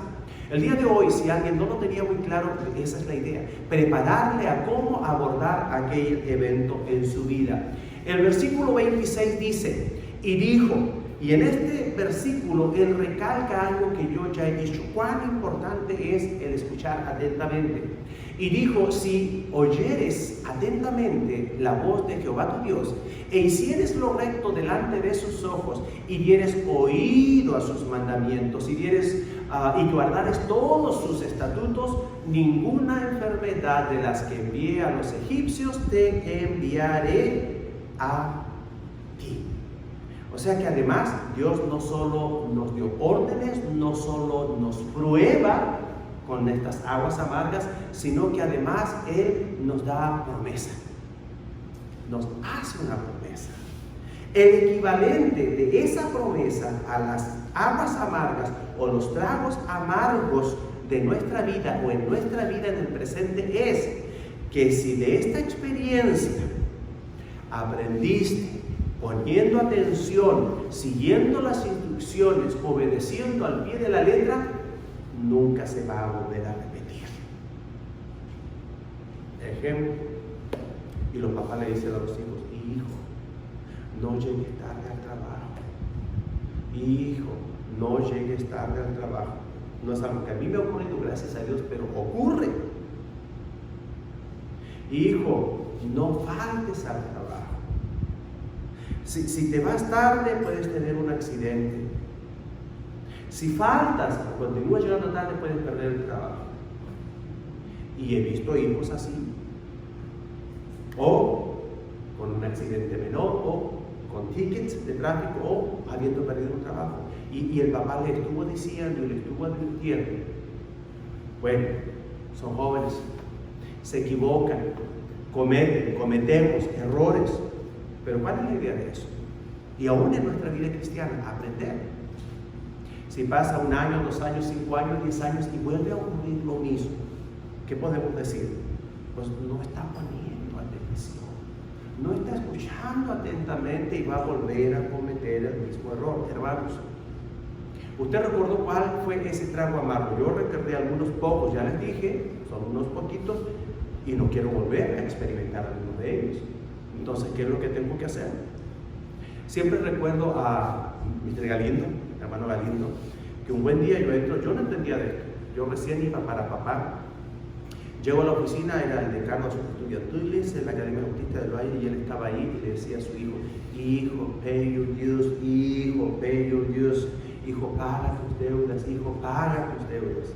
El día de hoy, si alguien no lo tenía muy claro, esa es la idea, prepararle a cómo abordar aquel evento en su vida. El versículo 26 dice, y dijo, y en este versículo él recalca algo que yo ya he dicho, cuán importante es el escuchar atentamente. Y dijo, si oyeres atentamente la voz de Jehová tu Dios, e hicieres lo recto delante de sus ojos, y dieres oído a sus mandamientos, y guardares todos sus estatutos, ninguna enfermedad de las que envié a los egipcios te enviaré a ti. O sea que además Dios no solo nos dio órdenes, no solo nos prueba con estas aguas amargas, sino que además Él nos da promesa, nos hace una promesa. El equivalente de esa promesa a las aguas amargas o los tragos amargos de nuestra vida o en nuestra vida en el presente es que si de esta experiencia aprendiste poniendo atención, siguiendo las instrucciones, obedeciendo al pie de la letra, nunca se va a volver a repetir. Ejemplo, y los papás le dicen a los hijos, hijo, no llegues tarde al trabajo. Hijo, no llegues tarde al trabajo. No es algo que a mí me ha ocurrido, gracias a Dios, pero ocurre. Hijo, no faltes al trabajo. Si te vas tarde, puedes tener un accidente. Si faltas o continúas llegando tarde, puedes perder el trabajo. Y he visto hijos así. O con un accidente menor, o con tickets de tráfico, o habiendo perdido un trabajo. Y el papá le estuvo diciendo y le estuvo advirtiendo. Bueno, son jóvenes, se equivocan, cometemos errores. Pero ¿cuál es la idea de eso? Y aún en nuestra vida cristiana, aprender. Si pasa 1 año, 2 años, 5 años, 10 años y vuelve a ocurrir lo mismo, ¿qué podemos decir? Pues no está poniendo atención, no está escuchando atentamente y va a volver a cometer el mismo error. Hermanos, ¿usted recordó cuál fue ese trago amargo? Yo recordé algunos pocos, ya les dije, son unos poquitos y no quiero volver a experimentar alguno de ellos. Entonces, ¿qué es lo que tengo que hacer? Siempre recuerdo a Mr. Galindo, hermano Galindo, que un buen día yo no entendía de esto. Yo recién iba para papá. Llego a la oficina, era el decano de sus estudiantiles en la Academia Bautista del Valle, y él estaba ahí y le decía a su hijo, pay your dues, hijo, pay your dues, hijo, paga tus deudas, hijo, paga tus deudas.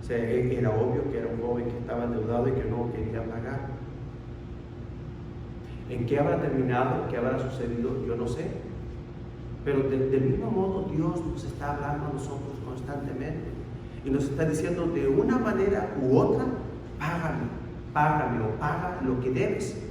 O sea, era obvio que era un joven que estaba endeudado y que no quería pagar. ¿En qué habrá terminado? ¿Qué habrá sucedido? Yo no sé. Pero del mismo modo Dios nos está hablando a nosotros constantemente y nos está diciendo de una manera u otra, págame o paga lo que debes.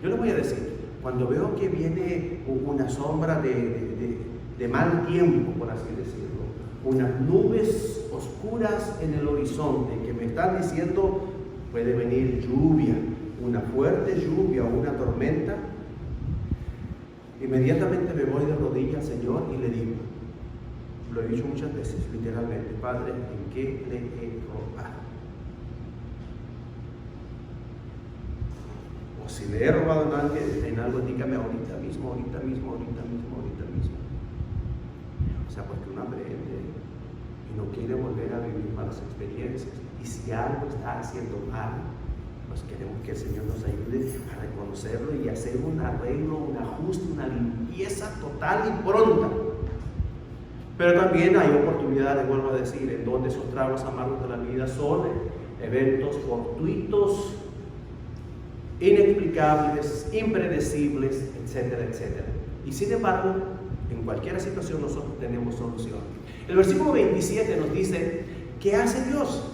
Yo le voy a decir, cuando veo que viene una sombra de mal tiempo, por así decirlo, unas nubes oscuras en el horizonte que me están diciendo puede venir lluvia, una fuerte lluvia o una tormenta, inmediatamente me voy de rodillas al Señor y le digo, lo he dicho muchas veces, literalmente, Padre, ¿en qué le he robado? O si le he robado en algo, dígame ahorita mismo. O sea, porque uno aprende y no quiere volver a vivir malas experiencias. Y si algo está haciendo mal, pues queremos que el Señor nos ayude a reconocerlo y hacer un arreglo, un ajuste, una limpieza total y pronta. Pero también hay oportunidades, vuelvo a decir, en donde esos tragos amargos de la vida son eventos fortuitos, inexplicables, impredecibles, etcétera, etcétera. Y sin embargo, en cualquier situación nosotros tenemos solución. El versículo 27 nos dice, ¿qué hace Dios?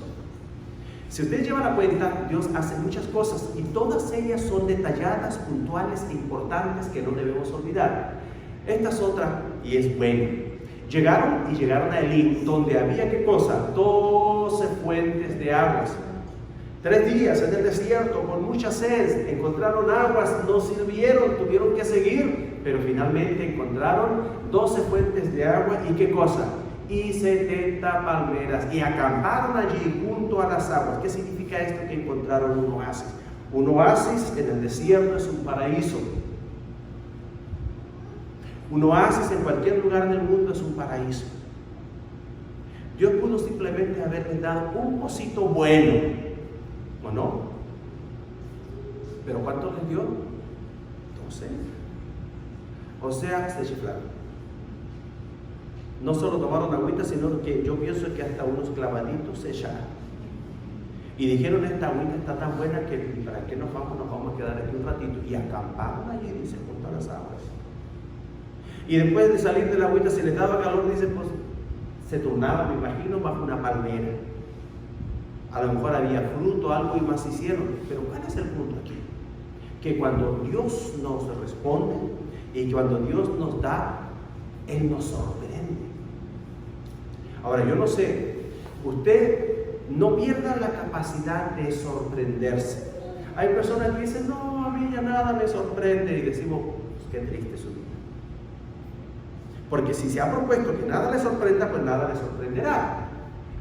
Si ustedes llevan la cuenta, Dios hace muchas cosas y todas ellas son detalladas, puntuales e importantes que no debemos olvidar. Esta es otra y es buena. Llegaron a Elim, donde había, ¿qué cosa? 12 fuentes de aguas. 3 días en el desierto con mucha sed, encontraron aguas, no sirvieron, tuvieron que seguir, pero finalmente encontraron 12 fuentes de agua y ¿qué cosa? Y 70 palmeras, y acamparon allí junto a las aguas. ¿Qué significa esto? Que encontraron un oasis. Un oasis en el desierto es un paraíso. Un oasis en cualquier lugar del mundo es un paraíso. Dios pudo simplemente haberles dado un pocito bueno, ¿o no? ¿Pero cuánto les dio? 12. O sea, se chiflaron. No solo tomaron agüita, sino que yo pienso que hasta unos clavaditos se echaron. Y dijeron, esta agüita está tan buena que ¿para qué nos vamos a quedar aquí un ratito? Y acamparon allí, dice, junto a las aguas. Y después de salir de la agüita, si les daba calor, dice, pues se turnaba, me imagino, bajo una palmera. A lo mejor había fruto, algo y más hicieron. Pero ¿cuál es el punto aquí? Que cuando Dios nos responde y cuando Dios nos da, Él nos sorprende. Ahora, yo no sé, usted no pierda la capacidad de sorprenderse. Hay personas que dicen, no, a mí ya nada me sorprende. Y decimos, pues, qué triste su vida. Porque si se ha propuesto que nada le sorprenda, pues nada le sorprenderá.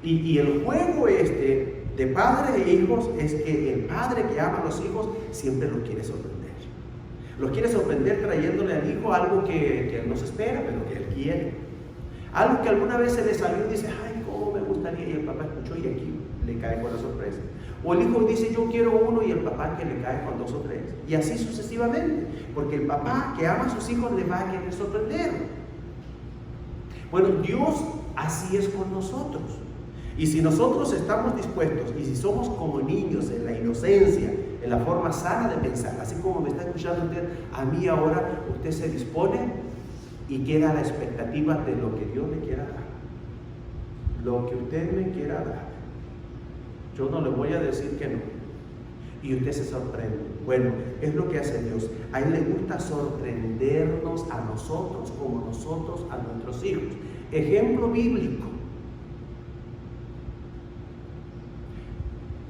Y el juego de padres e hijos es que el padre que ama a los hijos siempre los quiere sorprender. Los quiere sorprender trayéndole al hijo algo que él no se espera, pero que él quiere. Algo que alguna vez se le salió y dice, ay, cómo me gustaría, y el papá escuchó y aquí le cae con la sorpresa. O el hijo dice, yo quiero uno, y el papá que le cae con 2 o 3. Y así sucesivamente, porque el papá que ama a sus hijos le va a querer sorprender. Bueno, Dios así es con nosotros. Y si nosotros estamos dispuestos, y si somos como niños en la inocencia, en la forma sana de pensar, así como me está escuchando usted a mí ahora, usted se dispone y queda a la expectativa de lo que Dios le quiera dar. Lo que usted me quiera dar. Yo no le voy a decir que no. Y usted se sorprende. Bueno, es lo que hace Dios. A Él le gusta sorprendernos a nosotros como nosotros a nuestros hijos. Ejemplo bíblico.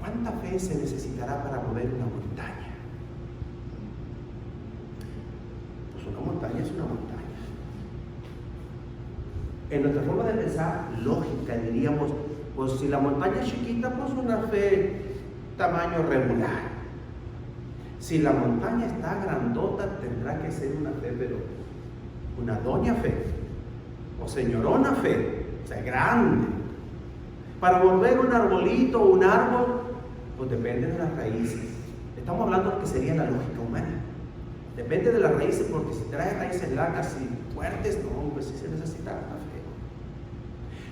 ¿Cuánta fe se necesitará para mover una montaña? Pues una montaña es una montaña. En nuestra forma de pensar lógica diríamos, pues si la montaña es chiquita, pues una fe tamaño regular. Si la montaña está grandota, tendrá que ser una fe, pero una doña fe, o señorona fe, o sea, grande. Para volver un arbolito o un árbol, pues depende de las raíces. Estamos hablando de lo que sería la lógica humana. Depende de las raíces, porque si trae raíces largas y fuertes, no, pues sí se necesita una fe.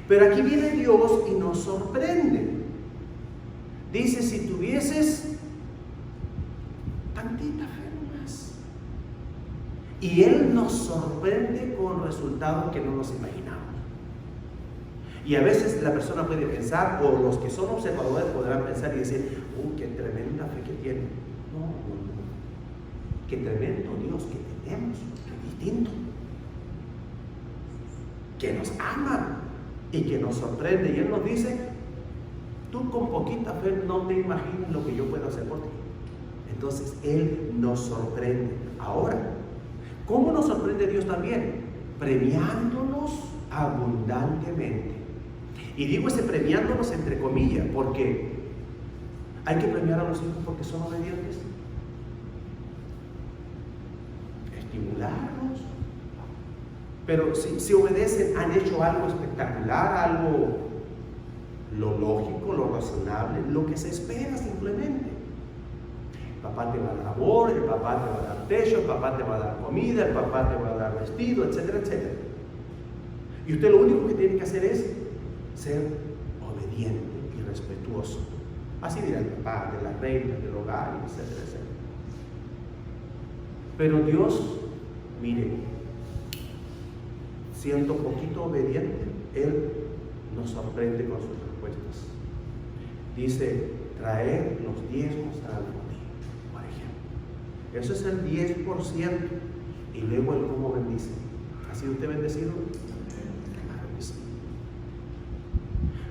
Pero aquí viene Dios y nos sorprende. Dice, si tuvieses tantita fe nomás. Y Él nos sorprende con resultados que no nos imaginamos. Y a veces la persona puede pensar, o los que son observadores podrán pensar y decir, qué tremenda fe que tiene. No. Qué tremendo Dios que tenemos, qué distinto. Que nos ama y que nos sorprende. Y Él nos dice, Tú con poquita fe no te imaginas lo que yo puedo hacer por ti. Entonces Él nos sorprende. Ahora, ¿cómo nos sorprende Dios también? Premiándonos abundantemente. Y digo ese premiándonos entre comillas, porque hay que premiar a los hijos porque son obedientes. Estimularlos. Pero si obedecen, han hecho algo espectacular, algo lo lógico, lo razonable, lo que se espera simplemente. El papá te va a dar amor, el papá te va a dar techo, el papá te va a dar comida, el papá te va a dar vestido, etcétera, etcétera. Y usted lo único que tiene que hacer es ser obediente y respetuoso. Así dirá el papá, de las reglas del hogar, etcétera, etcétera. Pero Dios, mire, siendo poquito obediente, Él nos sorprende con sus respuestas. Dice, traer los diezmos al botín, por ejemplo. Eso es el 10%. Y luego Él cómo bendice. ¿Ha sido usted bendecido? Claro que sí.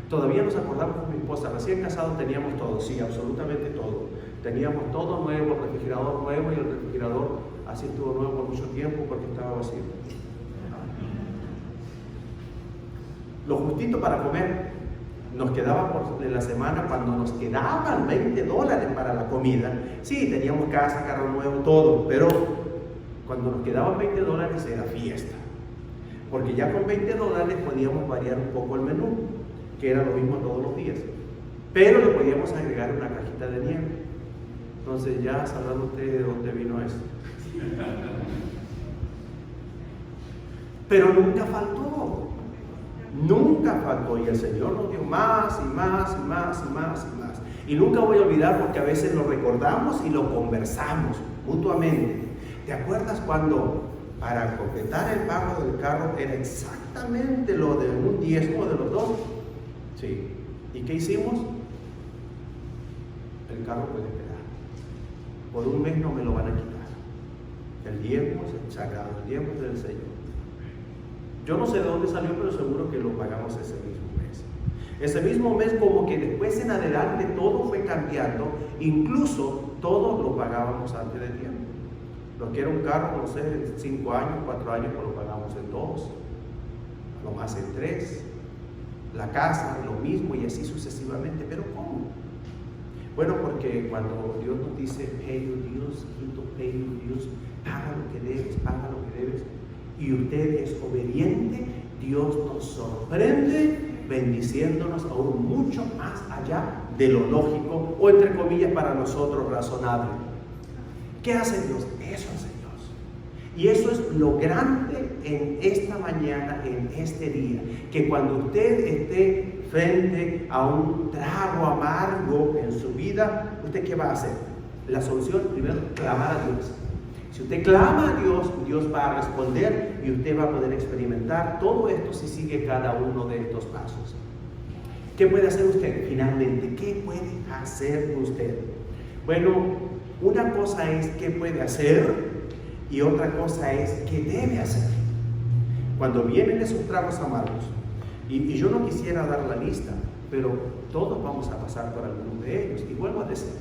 Todavía nos acordamos con mi esposa, recién casados teníamos todo, sí, absolutamente todo. Teníamos todo nuevo, el refrigerador nuevo, y el refrigerador así estuvo nuevo por mucho tiempo porque estaba vacío. Lo justito para comer. Nos quedaba en la semana, cuando nos quedaban $20 para la comida. Sí, teníamos casa, carro nuevo, todo, pero cuando nos quedaban $20 era fiesta. Porque ya con $20 podíamos variar un poco el menú, que era lo mismo todos los días. Pero le podíamos agregar una cajita de nieve. Entonces ya sabrán ustedes de dónde vino eso. Pero nunca faltó. Nunca faltó, y el Señor nos dio más y más y más y más y más. Y nunca voy a olvidar, porque a veces lo recordamos y lo conversamos mutuamente. ¿Te acuerdas cuando para completar el pago del carro era exactamente lo de un diezmo de los dos? Sí. ¿Y qué hicimos? El carro puede quedar. Por un mes no me lo van a quitar. El diezmo es sagrado, el diezmo es del Señor. Yo no sé de dónde salió, pero seguro que lo pagamos ese mismo mes. Ese mismo mes, como que después en adelante todo fue cambiando, incluso todo lo pagábamos antes de tiempo. Lo que era un carro, no sé, 5 años, 4 años, pues lo pagamos en 2, lo más en 3. La casa, lo mismo, y así sucesivamente. ¿Pero cómo? Bueno, porque cuando Dios nos dice, pay your dues, pay your dues, paga lo que debes, paga lo que debes, y usted es obediente, Dios nos sorprende bendiciéndonos aún mucho más allá de lo lógico, o entre comillas para nosotros razonable. ¿Qué hace Dios? Eso hace Dios. Y eso es lo grande en esta mañana, en este día, que cuando usted esté frente a un trago amargo en su vida, ¿usted qué va a hacer? La solución, primero, clamar a Dios. Si usted clama a Dios, Dios va a responder y usted va a poder experimentar todo esto si sigue cada uno de estos pasos. ¿Qué puede hacer usted? Finalmente, ¿qué puede hacer usted? Bueno, una cosa es qué puede hacer y otra cosa es qué debe hacer. Cuando vienen esos tragos amargos, y yo no quisiera dar la lista, pero todos vamos a pasar por alguno de ellos. Y vuelvo a decir,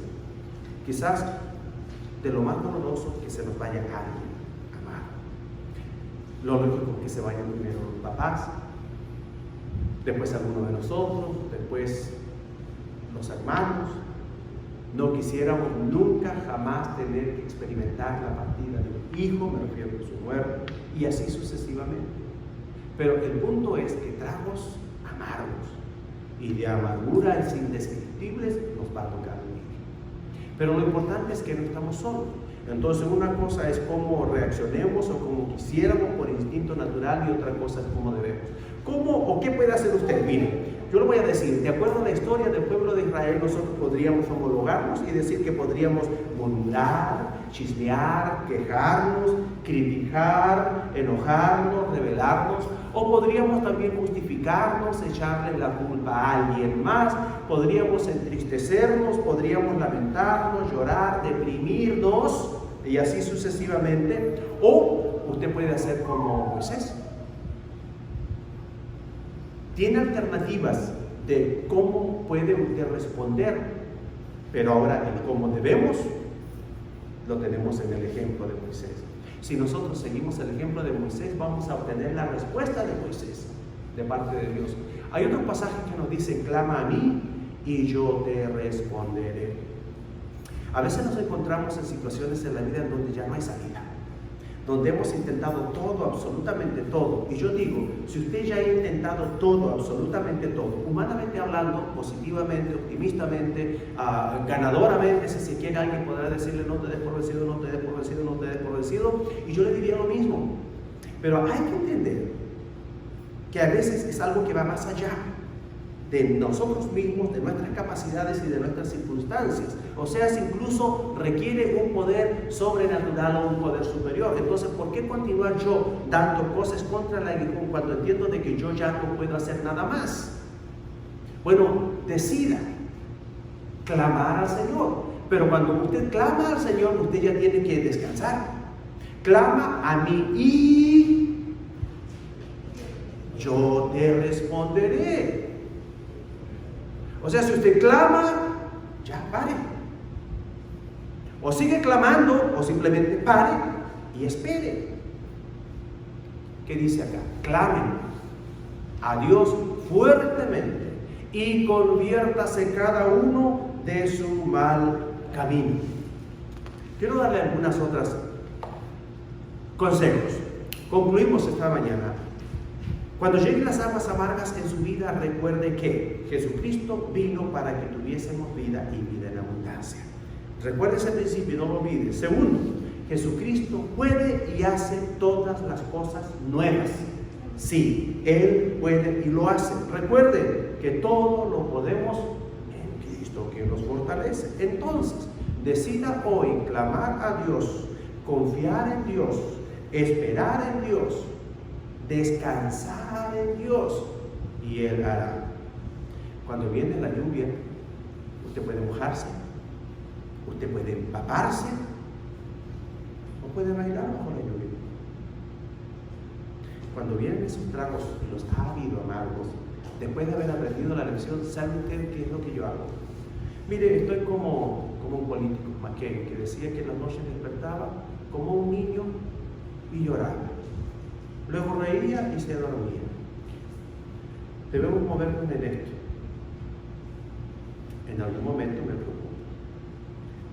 quizás de lo más doloroso que se nos vaya alguien amado. Lo lógico es que se vayan primero los papás, después alguno de nosotros, después los hermanos. No quisiéramos nunca jamás tener que experimentar la partida de un hijo, me refiero a su muerte, y así sucesivamente. Pero el punto es que tragos amargos y de amarguras indescriptibles nos va a tocar vivir. Pero lo importante es que no estamos solos. Entonces una cosa es cómo reaccionemos o como quisiéramos por instinto natural, y otra cosa es cómo debemos. ¿Cómo o qué puede hacer usted? Mire, yo le voy a decir, de acuerdo a la historia del pueblo de Israel, nosotros podríamos homologarnos y decir que podríamos murmurar, chismear, quejarnos, criticar, enojarnos, rebelarnos, o podríamos también justificarnos, echarle la culpa a alguien más, podríamos entristecernos, podríamos lamentarnos, llorar, deprimirnos, y así sucesivamente, o usted puede hacer como Moisés. Tiene alternativas de cómo puede usted responder, pero ahora el cómo debemos lo tenemos en el ejemplo de Moisés. Si nosotros seguimos el ejemplo de Moisés, vamos a obtener la respuesta de Moisés de parte de Dios. Hay otros pasajes que nos dicen: clama a mí y yo te responderé. A veces nos encontramos en situaciones en la vida en donde ya no hay salida, donde hemos intentado todo, absolutamente todo. Y yo digo, si usted ya ha intentado todo, absolutamente todo, humanamente hablando, positivamente, optimistamente, ganadoramente, si se quiere, alguien podrá decirle: no te des por vencido, no te des por vencido, no te des por vencido, y yo le diría lo mismo. Pero hay que entender que a veces es algo que va más allá de nosotros mismos, de nuestras capacidades y de nuestras circunstancias. O sea, si incluso requiere un poder sobrenatural o un poder superior. Entonces, ¿por qué continuar yo dando cosas contra el aguijón cuando entiendo de que yo ya no puedo hacer nada más? Bueno, decida clamar al Señor. Pero cuando usted clama al Señor, usted ya tiene que descansar. Clama a mí y yo te responderé. O sea, si usted clama, ya pare. O sigue clamando, o simplemente pare y espere. ¿Qué dice acá? Clamen a Dios fuertemente y conviértase cada uno de su mal camino. Quiero darle algunas otras consejos. Concluimos esta mañana. Cuando lleguen las aguas amargas en su vida, recuerde que Jesucristo vino para que tuviésemos vida y vida en abundancia. Recuerde ese principio y no lo olvide. Segundo, Jesucristo puede y hace todas las cosas nuevas. Sí, Él puede y lo hace. Recuerde que todo lo podemos en Cristo que nos fortalece. Entonces, decida hoy clamar a Dios, confiar en Dios, esperar en Dios, descansar en Dios, y Él hará. Cuando viene la lluvia, usted puede mojarse, usted puede empaparse, o puede bailar bajo la lluvia. Cuando vienen esos tragos y los ha habido amargos, después de haber aprendido la lección, ¿sabe usted qué es lo que yo hago? Mire, estoy como un político, McCain, que decía que en la noche despertaba como un niño y lloraba. Luego reía y se dormía. Debemos movernos en esto. En algún momento me preocupo.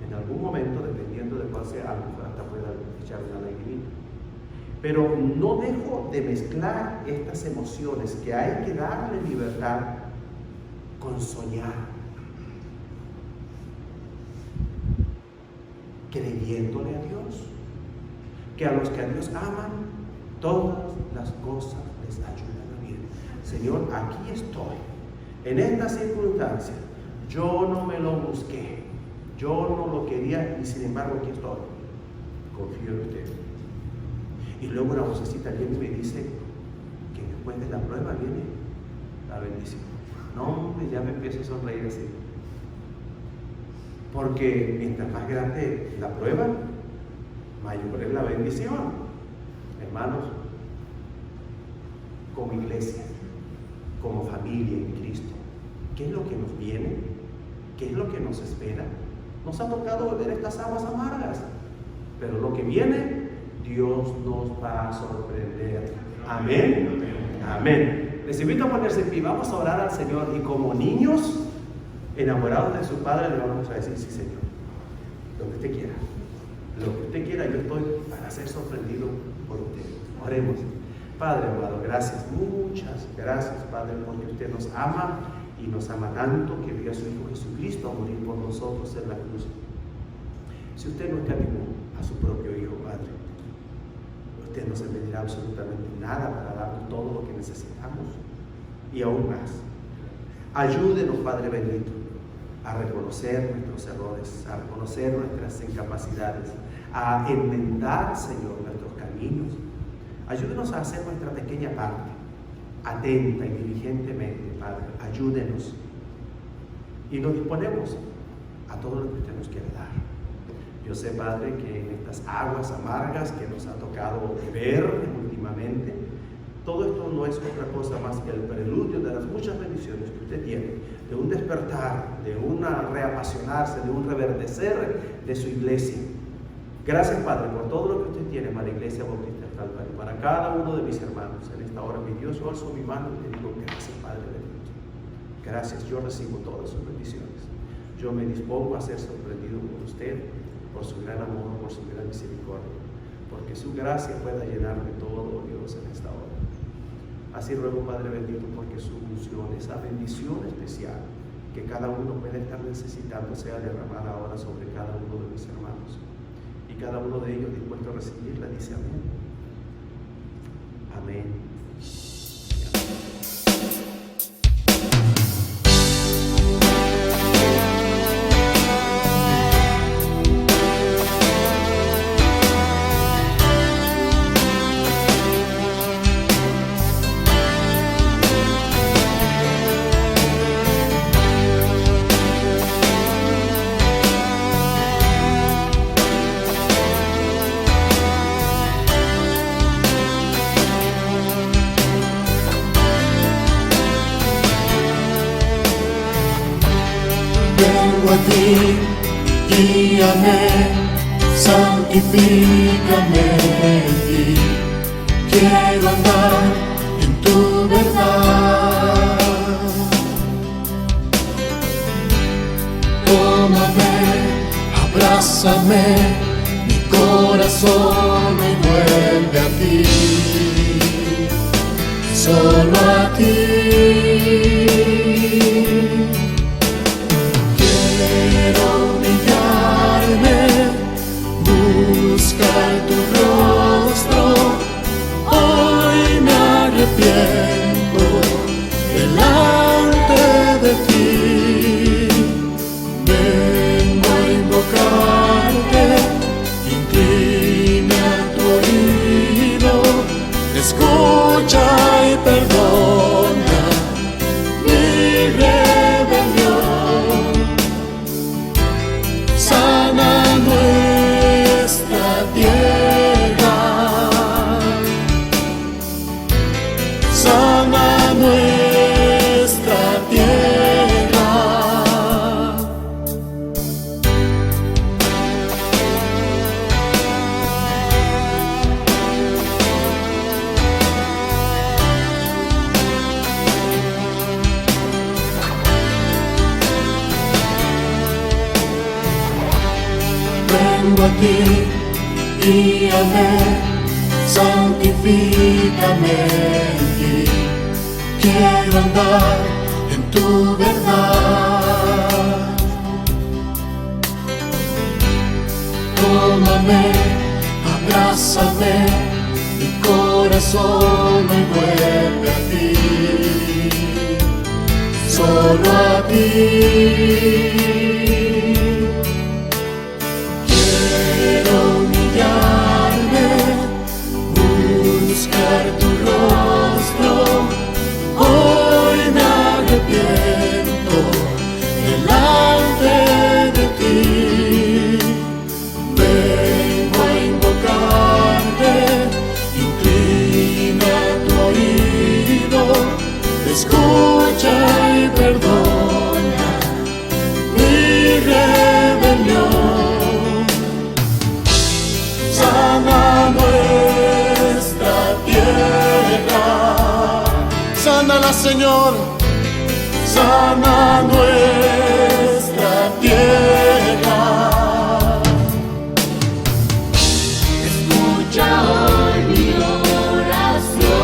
En algún momento, dependiendo de cuál sea, a lo mejor hasta pueda echar una lagrimita. Pero no dejo de mezclar estas emociones que hay que darle libertad con soñar, creyéndole a Dios, que a los que a Dios aman, todas las cosas les ayudan a bien. Señor, aquí estoy, en esta circunstancia. Yo no me lo busqué, yo no lo quería, y sin embargo aquí estoy. Confío en usted. Y luego una vocecita viene y me dice que después de la prueba viene la bendición. No, ya me empiezo a sonreír así. Porque mientras más grande la prueba, mayor es la bendición. Hermanos, como iglesia, como familia en Cristo, ¿qué es lo que nos viene? ¿Qué es lo que nos espera? Nos ha tocado beber estas aguas amargas, pero lo que viene, Dios nos va a sorprender. Amén. Amén. Les invito a ponerse en pie. Vamos a orar al Señor, y como niños enamorados de su Padre, le vamos a decir: sí, Señor, lo que usted quiera. Lo que usted quiera, yo estoy para ser sorprendido por usted. Oremos. Padre amado, gracias, muchas gracias, Padre, porque usted nos ama y nos ama tanto que dio a su Hijo Jesucristo a morir por nosotros en la cruz. Si usted no escatimó a su propio Hijo, Padre, usted no se pedirá absolutamente nada para darnos todo lo que necesitamos y aún más. Ayúdenos, Padre bendito, a reconocer nuestros errores, a reconocer nuestras incapacidades, a enmendar, Señor, nuestros caminos. Ayúdenos a hacer nuestra pequeña parte, atenta y diligentemente, Padre. Ayúdenos. Y nos disponemos a todo lo que usted nos quiere dar. Yo sé, Padre, que en estas aguas amargas que nos ha tocado beber últimamente, Todo esto no es otra cosa más que el preludio de las muchas bendiciones que usted tiene, de un despertar, de un reapasionarse, de un reverdecer de su iglesia. Gracias, Padre, por todo lo que usted tiene para la Iglesia Bautista del Calvario, para cada uno de mis hermanos. En esta hora, mi Dios, yo alzo mi mano y le digo gracias, Padre bendito. Gracias, yo recibo todas sus bendiciones. Yo me dispongo a ser sorprendido por usted, por su gran amor, por su gran misericordia, porque su gracia pueda llenarme todo, Dios, en esta hora. Así ruego, Padre bendito, porque su unción, esa bendición especial que cada uno puede estar necesitando, sea derramada ahora sobre cada uno de mis hermanos. Y cada uno de ellos dispuesto a recibirla, dice amén. Amén. Vengo a ti, guíame, santifícame en ti. Quiero andar en tu verdad. Tómame, abrázame, mi corazón me vuelve a ti, solo a ti. Quiero humillarme, buscar tu rostro. Hoy me arrepiento delante de ti. Vengo a invocarte, inclina tu oído, escucha y perdona mi rebelión. Sana nuestra tierra, sana nuestra tierra. Vengo a ti, guíame, santifícame en ti. Quiero andar en tu verdad. Tómame, abrázame, mi corazón me vuelve a ti, solo a ti. Quiero humillarme, buscar tu rostro. Hoy me arrepiento delante de ti. Vengo a invocarte, inclina tu oído, escucha y perdona mi rebelión. Sana nuestra tierra, sánala, Señor, sana nuestra tierra. Escucha hoy mi oración.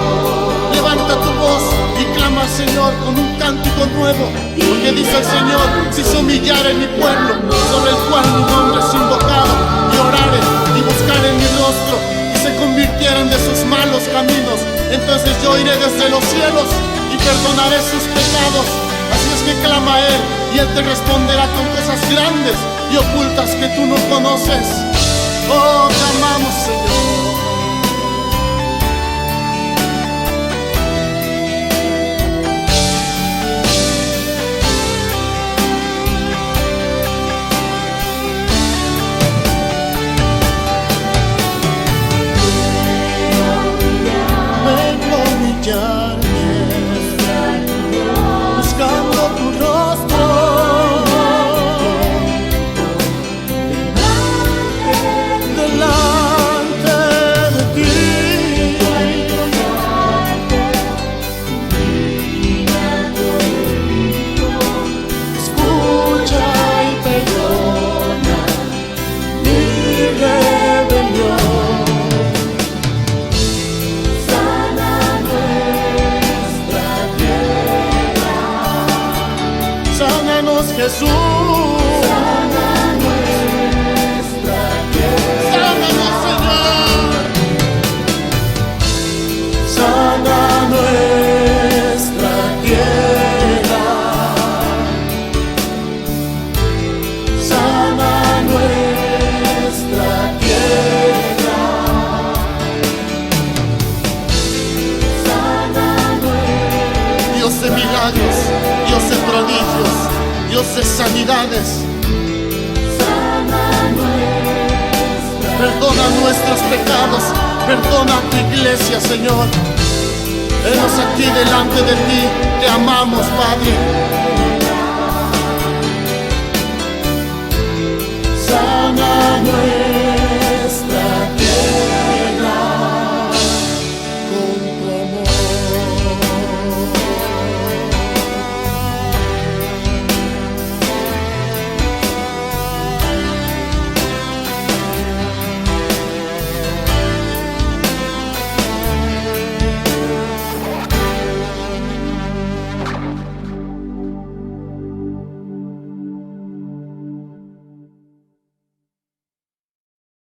Levanta tu voz y clama al Señor con un cántico nuevo, porque dice el Señor: si se humillare mi pueblo, sobre el cual mi nombre es invocado, y orare y buscaren mi rostro, y se convirtieran de sus malos caminos, entonces yo iré desde los cielos y perdonaré sus pecados. Así es que clama a Él, y Él te responderá con cosas grandes y ocultas que tú no conoces. Oh, clamamos, Señor. Vengo a sanidades. Perdona nuestros pecados, perdona a tu iglesia, Señor. Henos aquí delante de ti, te amamos, Padre.